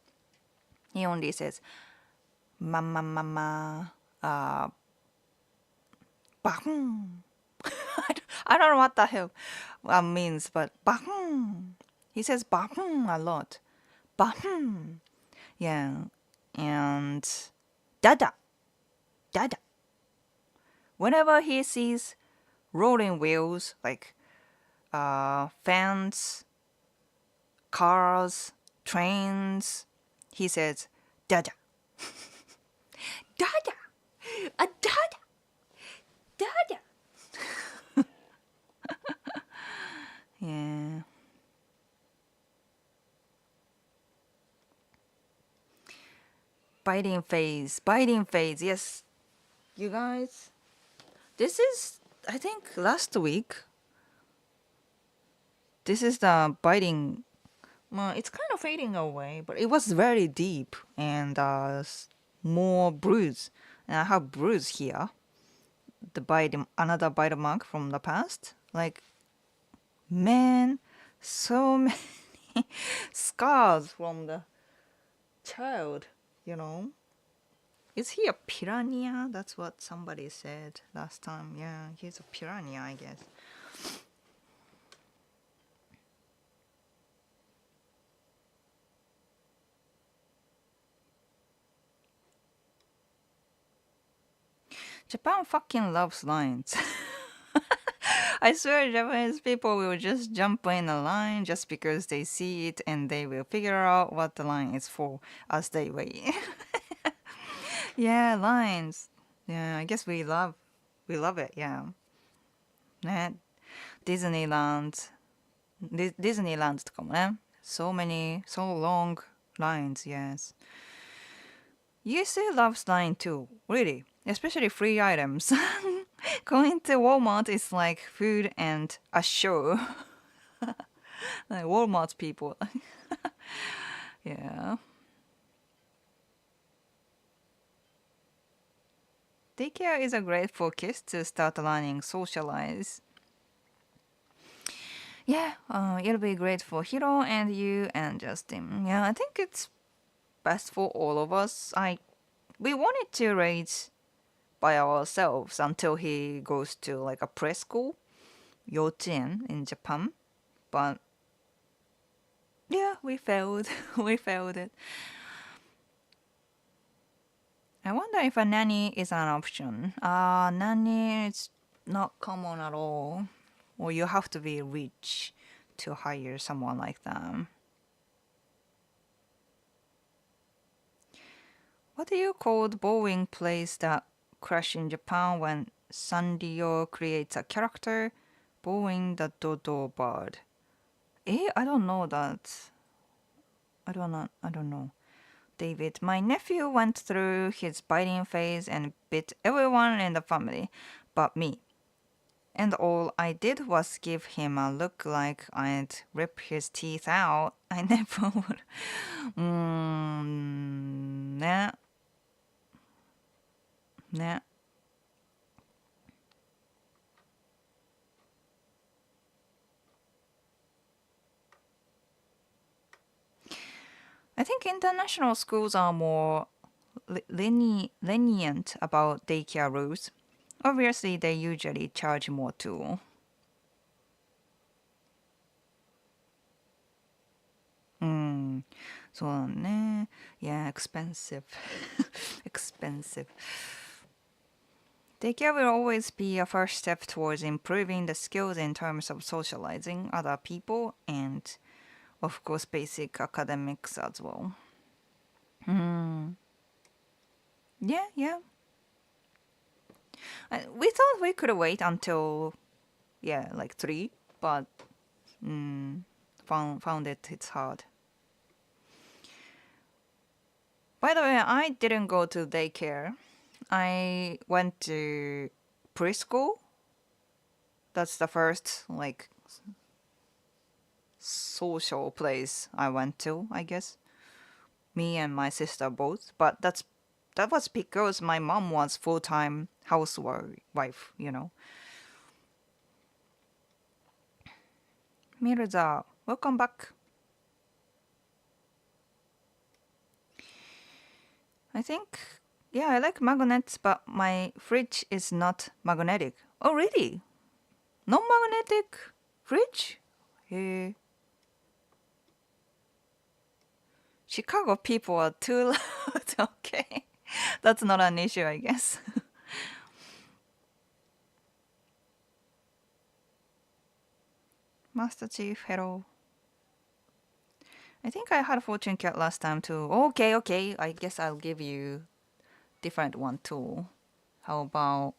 He only says mama mama bahum. I don't know what the hell means, but bahum. He says bahum a lot. Bahum. Yeah. And dada. Dada. Whenever he sees rolling wheels, like fans, cars, trains, he says dada. Dada. A dada. Dada. Yeah. Biting phase. Biting phase. Yes. You guys, this is, I think, last week. This is the biting. Well, it's kind of fading away, but it was very deep and more bruise. And I have bruise here. The bite, another bite mark from the past. Like, man, so many scars from the child, you know. Is he a piranha? That's what somebody said last time. Yeah, he's a piranha, I guess. Japan fucking loves lines. I swear Japanese people will just jump in a line just because they see it and they will figure out what the line is for as they wait. Yeah, lines. Yeah, I guess we love it, yeah. ね、ディズニーランドとかもね。So many, so long lines, yes. USA loves line too, really. Especially free items. Going to Walmart is like food and a show. Like Walmart people. Yeah. Daycare is a great for kids to start learning socialize. Yeah, it'll be great for Hiro and you and Justin. Yeah, I think it's best for all of us. We wanted to raise by ourselves until he goes to like a preschool,幼稚園 in Japan. But yeah, we failed. We failed it. I wonder if a nanny is an option. Nanny is not common at all. Or you have to be rich to hire someone like that. What do you call the Boeing plays that crash in Japan when Sanrio creates a character? Boeing the Dodo bird. I don't know that. I don't know. David, my nephew went through his biting phase and bit everyone in the family but me. And all I did was give him a look like I'd rip his teeth out. I never would. Nah, nah. I think international schools are more lenient about daycare rules. Obviously, they usually charge more too. Yeah, expensive. Expensive. Daycare will always be a first step towards improving the skills in terms of socializing other people and, of course, basic academics as well. Yeah, yeah. We thought we could wait until yeah, like 3, but found it's hard. By the way, I didn't go to daycare. I went to preschool. That's the first like social place I went to, I guess. Me and my sister both, but that was because my mom was full-time housewife, you know. Mirza, welcome back. I think yeah, I like magnets, but my fridge is not magnetic. Oh, really? Non-magnetic fridge? Eh. Chicago people are too loud. Okay. That's not an issue, I guess. Master Chief, hello. I think I had Fortune Cat last time too. Okay, okay. I guess I'll give you different one too. How about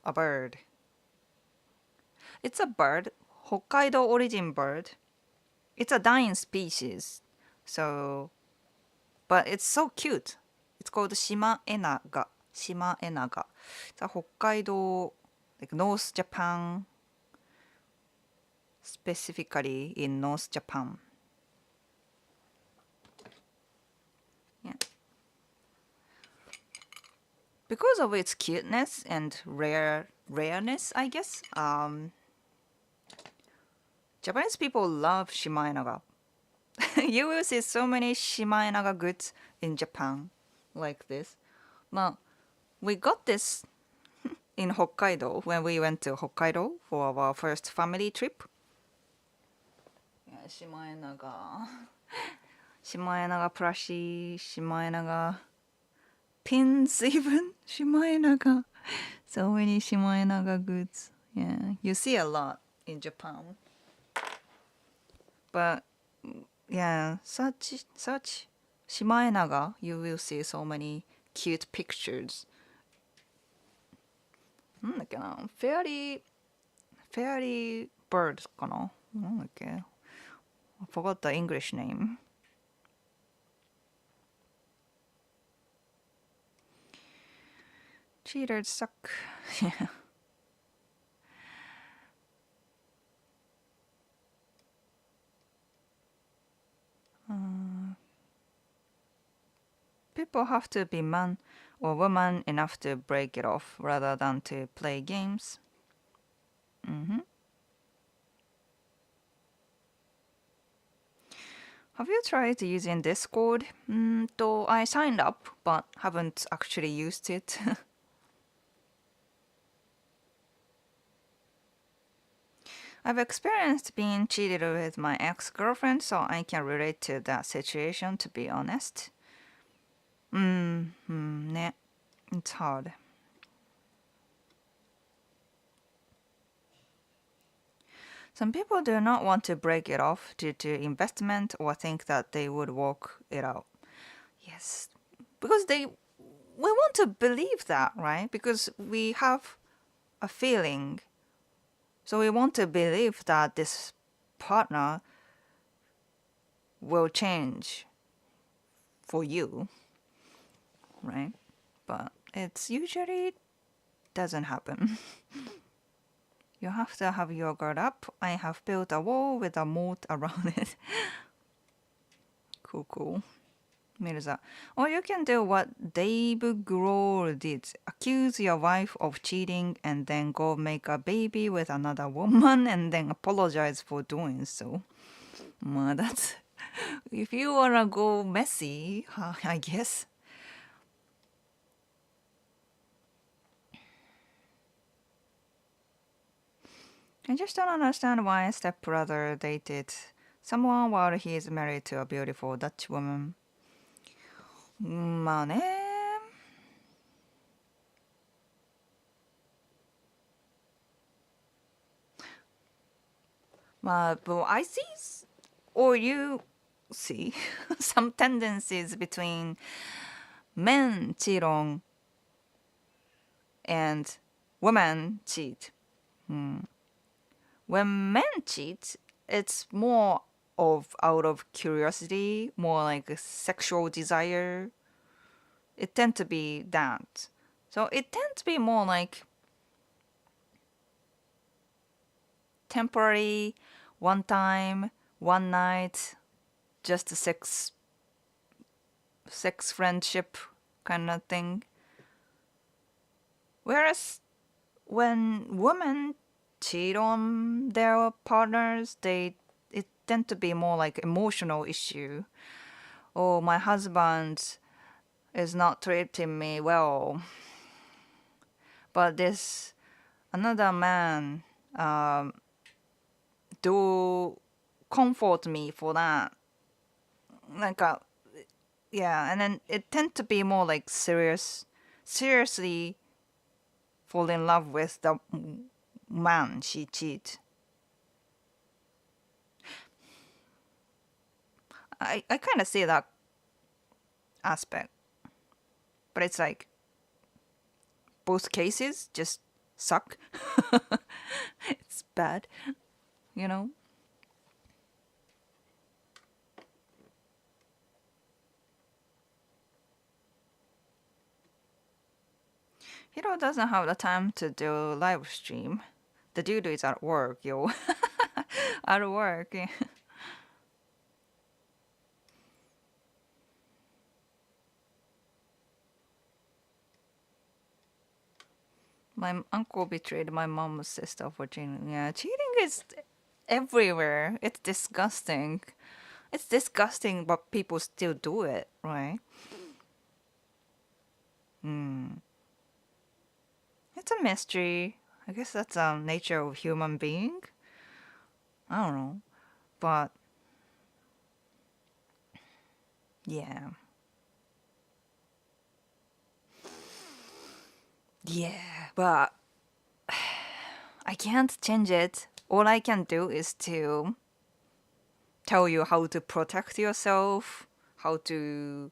a bird? It's a bird, Hokkaido origin bird. It's a dying species. So, but it's so cute. It's called Shima Enaga. Shima Enaga. It's a Hokkaido, like North Japan, specifically in North Japan. Yeah. Because of its cuteness and rareness, I guess. Japanese people love Shima Enaga. You will see so many Shima Enaga goods in Japan, like this. But we got this in Hokkaido when we went to Hokkaido for our first family trip. Yeah, Shima Enaga. Shima Enaga plushie, Shima Enaga pins even. Shima Enaga. So many Shima Enaga goods. Yeah, you see a lot in Japan. But yeah, such Shima Enaga, you will see so many cute pictures. なんだっけな、fairy bird かな、なんだっけ、I forgot the English name. Cheaters suck. Yeah. People have to be man or woman enough to break it off rather than to play games. Have you tried using Discord? Though I signed up but haven't actually used it. I've experienced being cheated with my ex-girlfriend, so I can relate to that situation, to be honest. ね. It's hard. Some people do not want to break it off due to investment or think that they would work it out. Yes, because we want to believe that, right? Because we have a feeling. So we want to believe that this partner will change for you, right? But it's usually doesn't happen. You have to have your guard up. I have built a wall with a moat around it. Cool. Mirza. Or you can do what Dave Grohl did. Accuse your wife of cheating and then go make a baby with another woman and then apologize for doing so. Well, that's... If you wanna go messy, I guess. I just don't understand why a stepbrother dated someone while he is married to a beautiful Dutch woman. まあね。But I see, or you see, some tendencies between men, Chiron, and women cheat. Hmm. When men cheat, it's more of out of curiosity, more like a sexual desire. It tends to be that. So it tends to be more like temporary, one time, one night, just a sex friendship kind of thing. Whereas when women cheat on their partners, they it tend to be more like emotional issue. Oh, my husband is not treating me well, but this another man um, do comfort me for that. Like yeah, and then it tend to be more like seriously fall in love with the man she cheat. I kind of see that aspect, but it's like both cases just suck. It's bad, you know. Hiro doesn't have the time to do live stream. The dude is at work, yo. At work. Yeah. My uncle betrayed my mom's sister for cheating. Yeah, cheating is everywhere. It's disgusting. It's disgusting, but people still do it, right? Hmm. It's a mystery. I guess that's a nature of human being. I don't know, but yeah, yeah. But I can't change it. All I can do is to tell you how to protect yourself, how to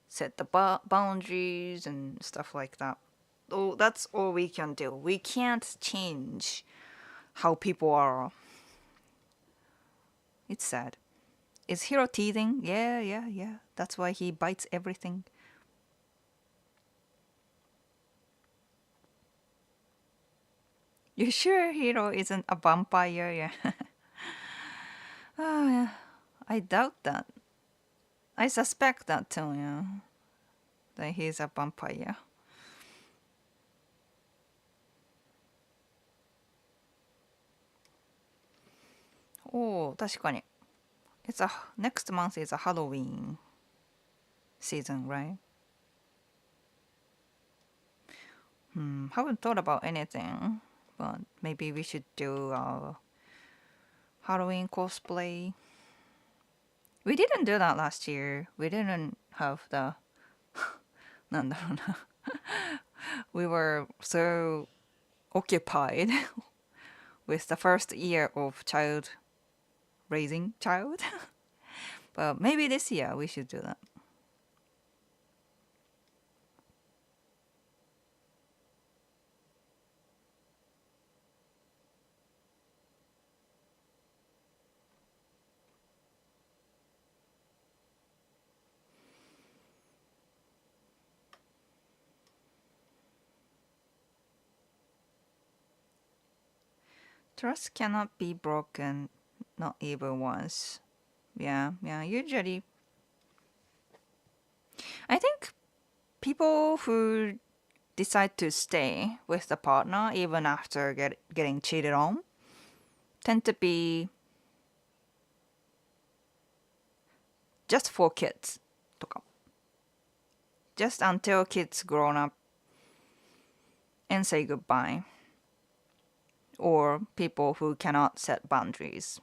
set the boundaries and stuff like that. Oh, that's all we can do. We can't change how people are. It's sad. Is Hiro teething? Yeah, yeah, yeah. That's why he bites everything. You sure Hiro isn't a vampire? Yeah. Oh, yeah. I doubt that. I suspect that too, yeah. That he's a vampire. Oh, 確かに. It's a next month is a Halloween season, right? Haven't thought about anything, but maybe we should do a Halloween cosplay. We didn't do that last year. We didn't have the なんだろうな. We were so occupied with the first year of child raising child. But maybe this year we should do that. Trust cannot be broken, not even once. Yeah, yeah, usually. I think people who decide to stay with the partner even after getting cheated on tend to be just for kids とか just until kids grown up and say goodbye, or people who cannot set boundaries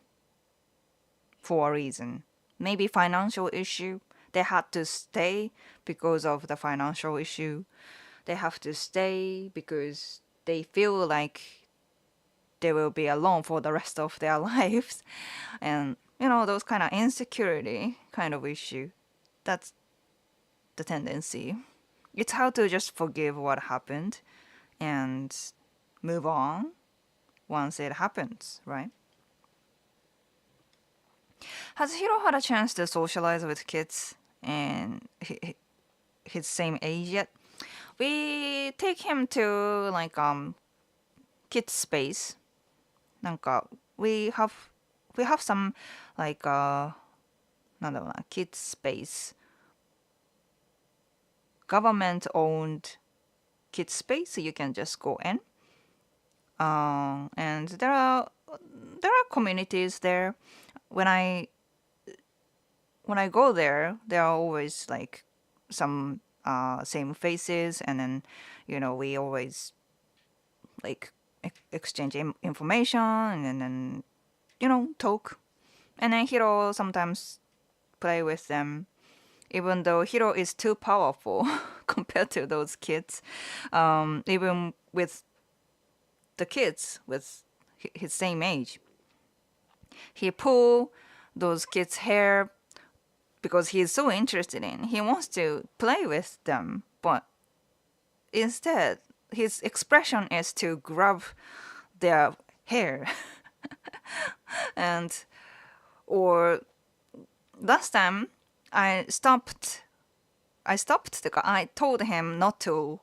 for a reason, maybe financial issue. They had to stay because of the financial issue. They have to stay because they feel like they will be alone for the rest of their lives, and those kind of insecurity kind of issue. That's the tendency. It's how to just forgive what happened and move on once it happens, right? Has Hiro had a chance to socialize with kids in his same age yet? We take him to like kids space. なんか we have some like なんだろうな kids space, government owned kids space you can just go in. And there are communities there. When I when I go there, there are always like some same faces, and then we always like exchange information, and then talk. And then Hiro sometimes play with them, even though Hiro is too powerful compared to those kids. Even with the kids with his same age, he pull those kids' hair because he's so interested in. He wants to play with them, but instead, his expression is to grab their hair. And or last time I stopped. I told him not to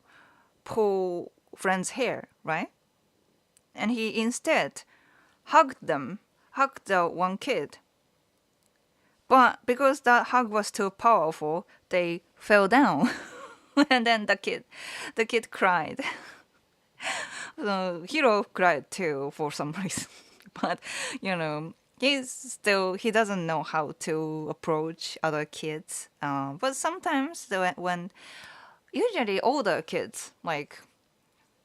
pull friends' hair, right? And he instead hugged the one kid. But because that hug was too powerful, they fell down. And then the kid cried. So Hiro cried too for some reason. But he doesn't know how to approach other kids. But sometimes when usually older kids, like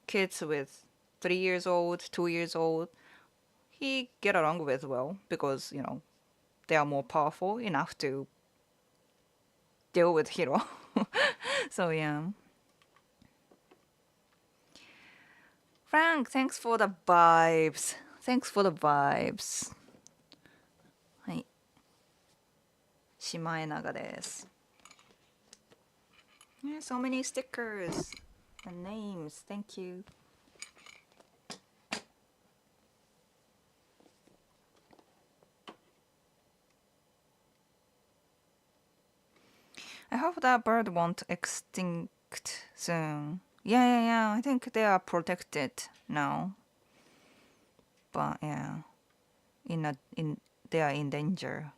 kids with 3 years old, 2 years old, he get along with well because they are more powerful enough to deal with Hiro. So yeah. Frank, thanks for the vibes. Thanks for the vibes. はい。シマエナガです。Yeah, so many stickers and names. Thank you. I hope that bird won't extinct soon. Yeah. I think they are protected now. But yeah, they are in danger.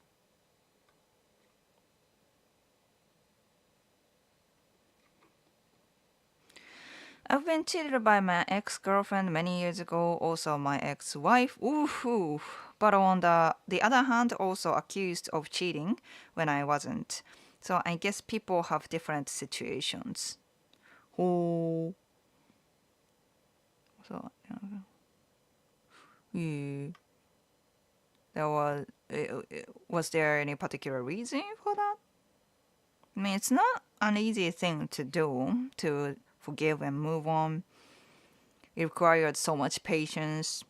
I've been cheated by my ex-girlfriend many years ago, also my ex-wife. Ooh. But on the other hand, also accused of cheating when I wasn't. So I guess people have different situations. Oh. So, yeah. Was there any particular reason for that? I mean, it's not an easy thing to do, to forgive and move on. It required so much patience.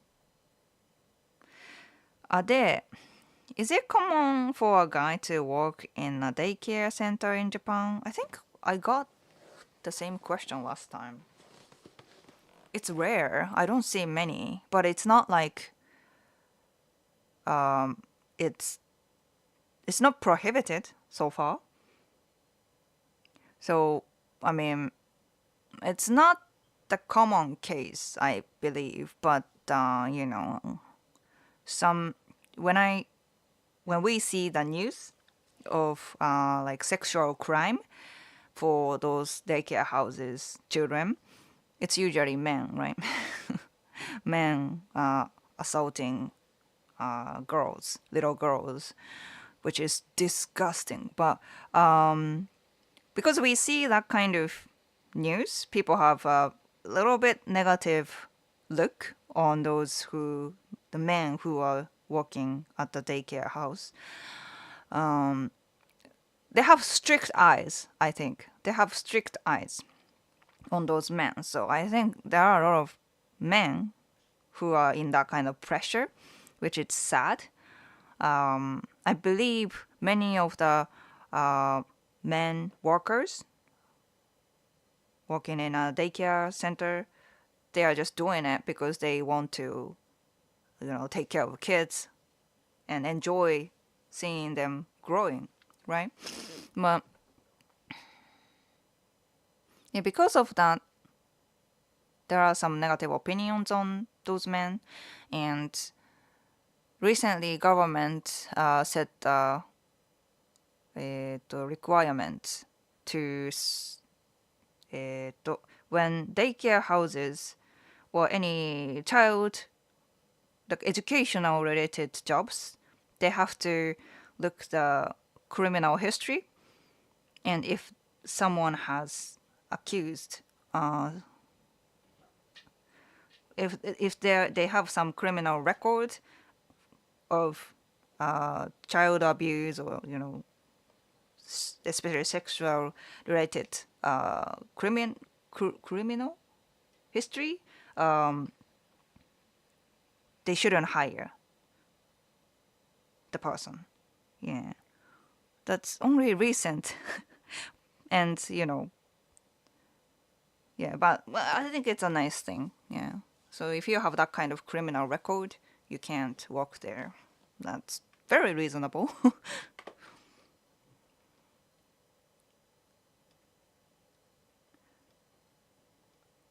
Is it common for a guy to work in a daycare center in Japan? I think I got the same question last time. It's rare. I don't see many, but it's not like it's not prohibited so far. So, I mean, it's not the common case, I believe, but some when we see the news of like sexual crime for those daycare houses children, it's usually men, right? Men assaulting little girls, which is disgusting. But because we see that kind of news, people have a little bit negative look on the men who are working at the daycare house. They have strict eyes, I think. They have strict eyes on those men. So I think there are a lot of men who are in that kind of pressure, which is sad. I believe many of the men workers working in a daycare center, they are just doing it because they want to, take care of kids and enjoy seeing them growing, right? But yeah, because of that, there are some negative opinions on those men, and recently government set the requirement to when daycare houses or any child like educational related jobs, they have to look the criminal history, and if someone has accused, if they have some criminal record of child abuse or especially sexual related criminal history, um, they shouldn't hire the person. Yeah, that's only recent, and yeah, but well, I think it's a nice thing. Yeah. So if you have that kind of criminal record, you can't work there. That's very reasonable.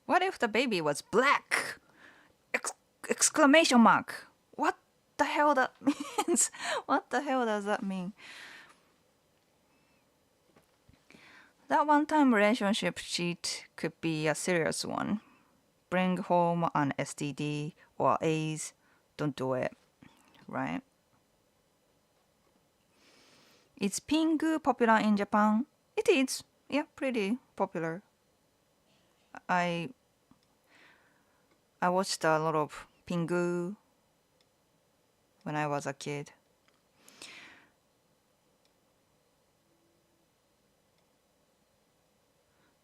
What if the baby was black? Ex- exclamation mark. What the hell that means? What the hell does that mean? That one-time relationship cheat could be a serious one. Bring home an STD or AIDS. Don't do it, right? Is Pingu popular in Japan? It is. Yeah, pretty popular. I I watched a lot of Pingu when I was a kid.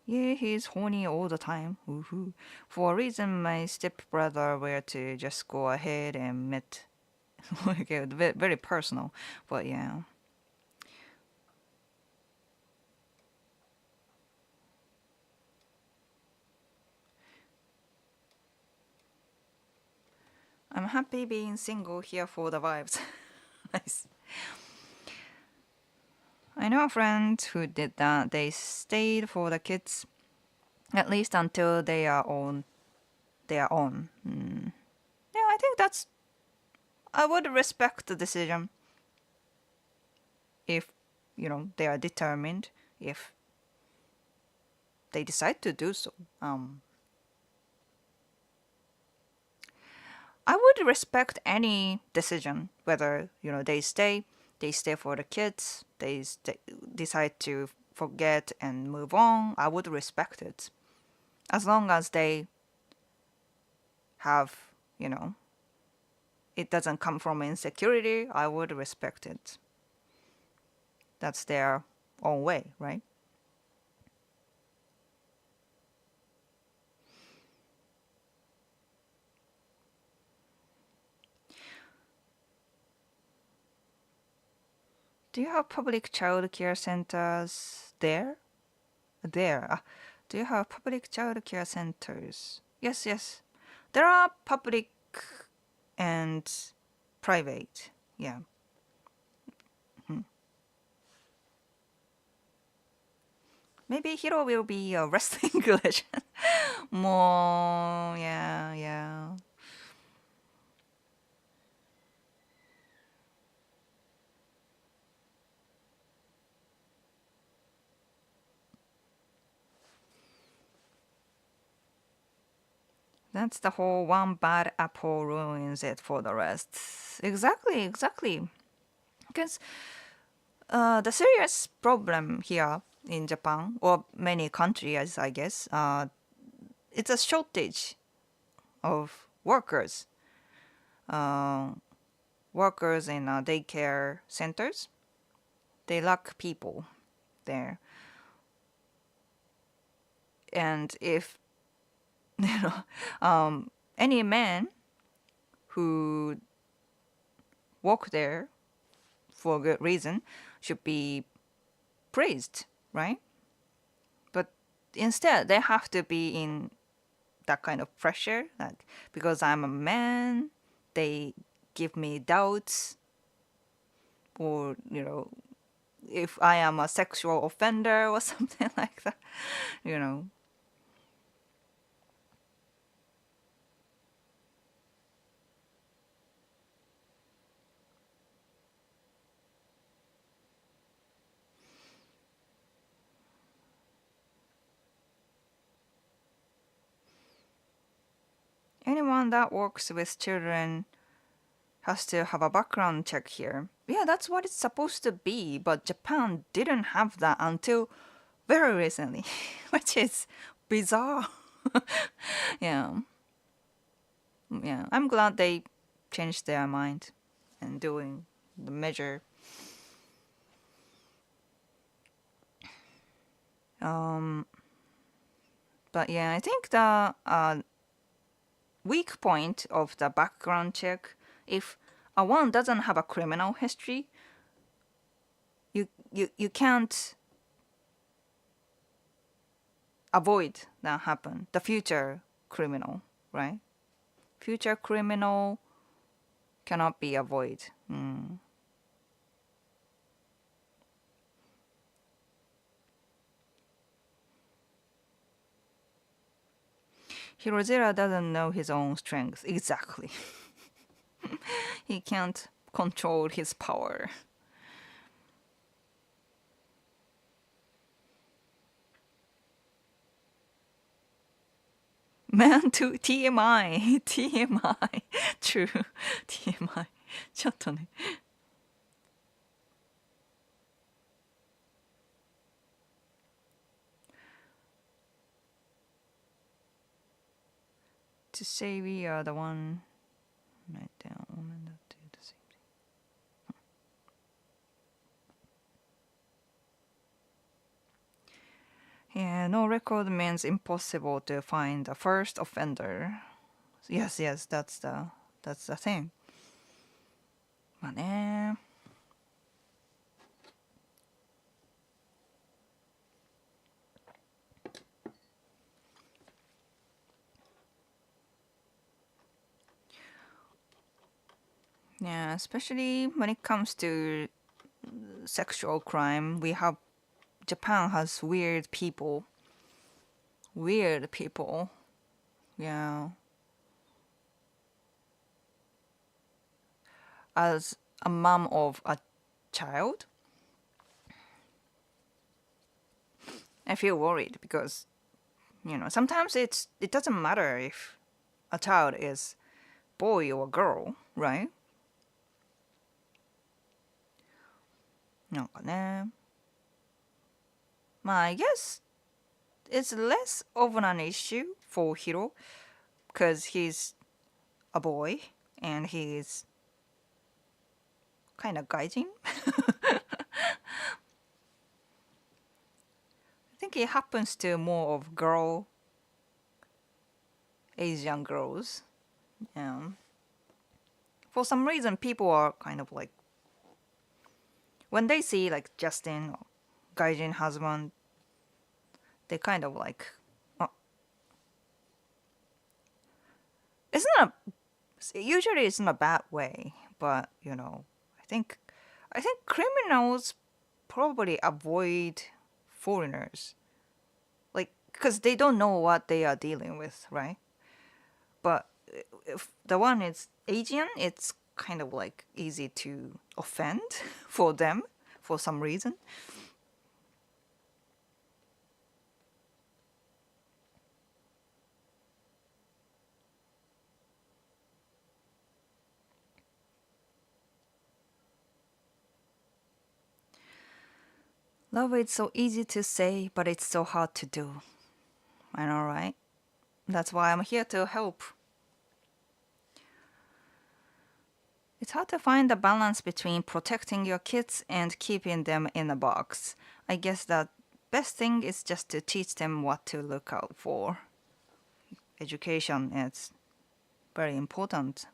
Yeah, he's horny all the time. Woohoo. For a reason, my stepbrother were to just go ahead and met. Okay, very personal, but yeah. I'm happy being single here for the vibes. Nice. I know a friend who did that. They stayed for the kids at least until they are on their own. Yeah, I think that's. I would respect the decision if they are determined, if they decide to do so. I would respect any decision, whether they stay for the kids, decide to forget and move on. I would respect it, as long as they have, it doesn't come from insecurity. I would respect it. That's their own way, right? Do you have public child care centers there? There. Do you have public child care centers? Yes, yes. There are public and private. Yeah. Maybe Hiro will be a wrestling legend. More, yeah, yeah. That's the whole one bad apple ruins it for the rest. Exactly, exactly. Because the serious problem here in Japan, or many countries, I guess, it's a shortage of workers. Uh, Workers in daycare centers, they lack people there. And if you know, any man who work there for good reason should be praised, right? But instead they have to be in that kind of pressure, like because I'm a man, they give me doubts, or if I am a sexual offender or something like that, you know. Anyone that works with children has to have a background check here. Yeah, that's what it's supposed to be, but Japan didn't have that until very recently, which is bizarre. Yeah, yeah. I'm glad they changed their mind and doing the measure. Um, but yeah, I think the weak point of the background check, if a one doesn't have a criminal history, you can't avoid that happen. The future criminal, right? Future criminal cannot be avoided. Hirozera doesn't know his own strength exactly. He can't control his power. Man to TMI TMI true TMI ちょっとね to say we are the one right down woman that do the same thing. Yeah, no record means impossible to find the first offender. Yes, yes, that's the thing. まあね。Yeah, especially when it comes to sexual crime, Japan has weird people. Weird people. Yeah. As a mom of a child, I feel worried because, sometimes it doesn't matter if a child is boy or girl, right? なんかね。まあ, I guess it's less of an issue for Hiro because he's a boy and he's kind of gaijin. I think it happens to more of Asian girls. For some reason, people are kind of like when they see like Justin or gaijin husband, they kind of like, oh, it's not usually it's in a bad way, but I think criminals probably avoid foreigners, like because they don't know what they are dealing with, right? But if the one is Asian, it's kind of like easy to offend for them for some reason. Love is so easy to say, but it's so hard to do. I know, right? That's why I'm here to help. It's hard to find the balance between protecting your kids and keeping them in a box. I guess the best thing is just to teach them what to look out for. Education is very important.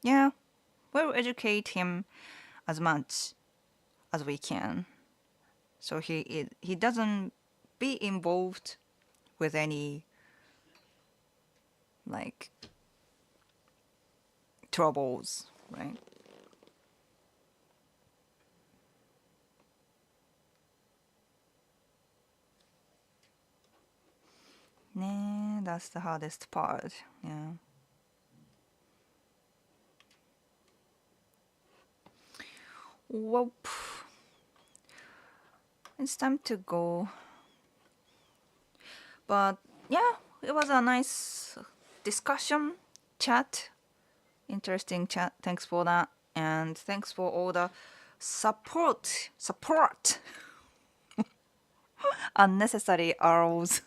Yeah, we'll educate him as much as we can. So he doesn't be involved with any like troubles, right? Nah, that's the hardest part. Yeah. Well, it's time to go. But yeah, it was a nice discussion, chat, interesting chat. Thanks for that, and thanks for all the support, unnecessary arrows.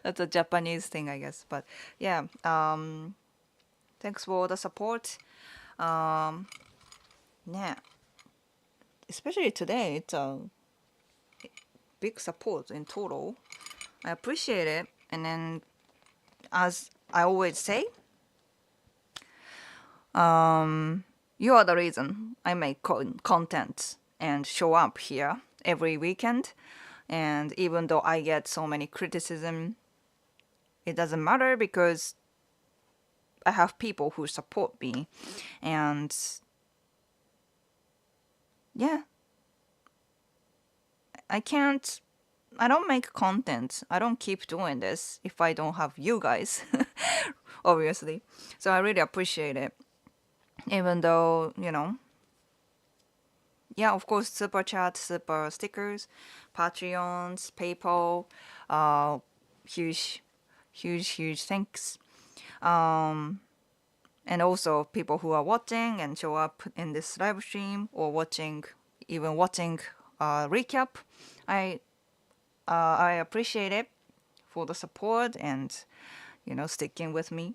That's a Japanese thing, I guess. But yeah, thanks for the support. Um, yeah, especially today, it's a big support in total. I appreciate it. And then, as I always say, you are the reason I make content and show up here every weekend. And even though I get so many criticism, it doesn't matter because I have people who support me. And yeah, I don't make content. I don't keep doing this if I don't have you guys, obviously. So I really appreciate it. Even though, yeah, of course, super chat, super stickers, Patreons, PayPal, huge, huge thanks. And also people who are watching and show up in this live stream or even watching recap. I I appreciate it for the support and sticking with me.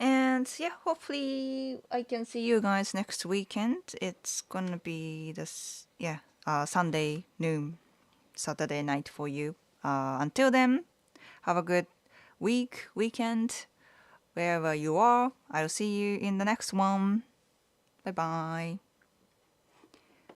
And yeah, hopefully I can see you guys next weekend. It's gonna be Sunday noon, Saturday night for you. Until then, have a good weekend, wherever you are. I'll see you in the next one. Bye bye.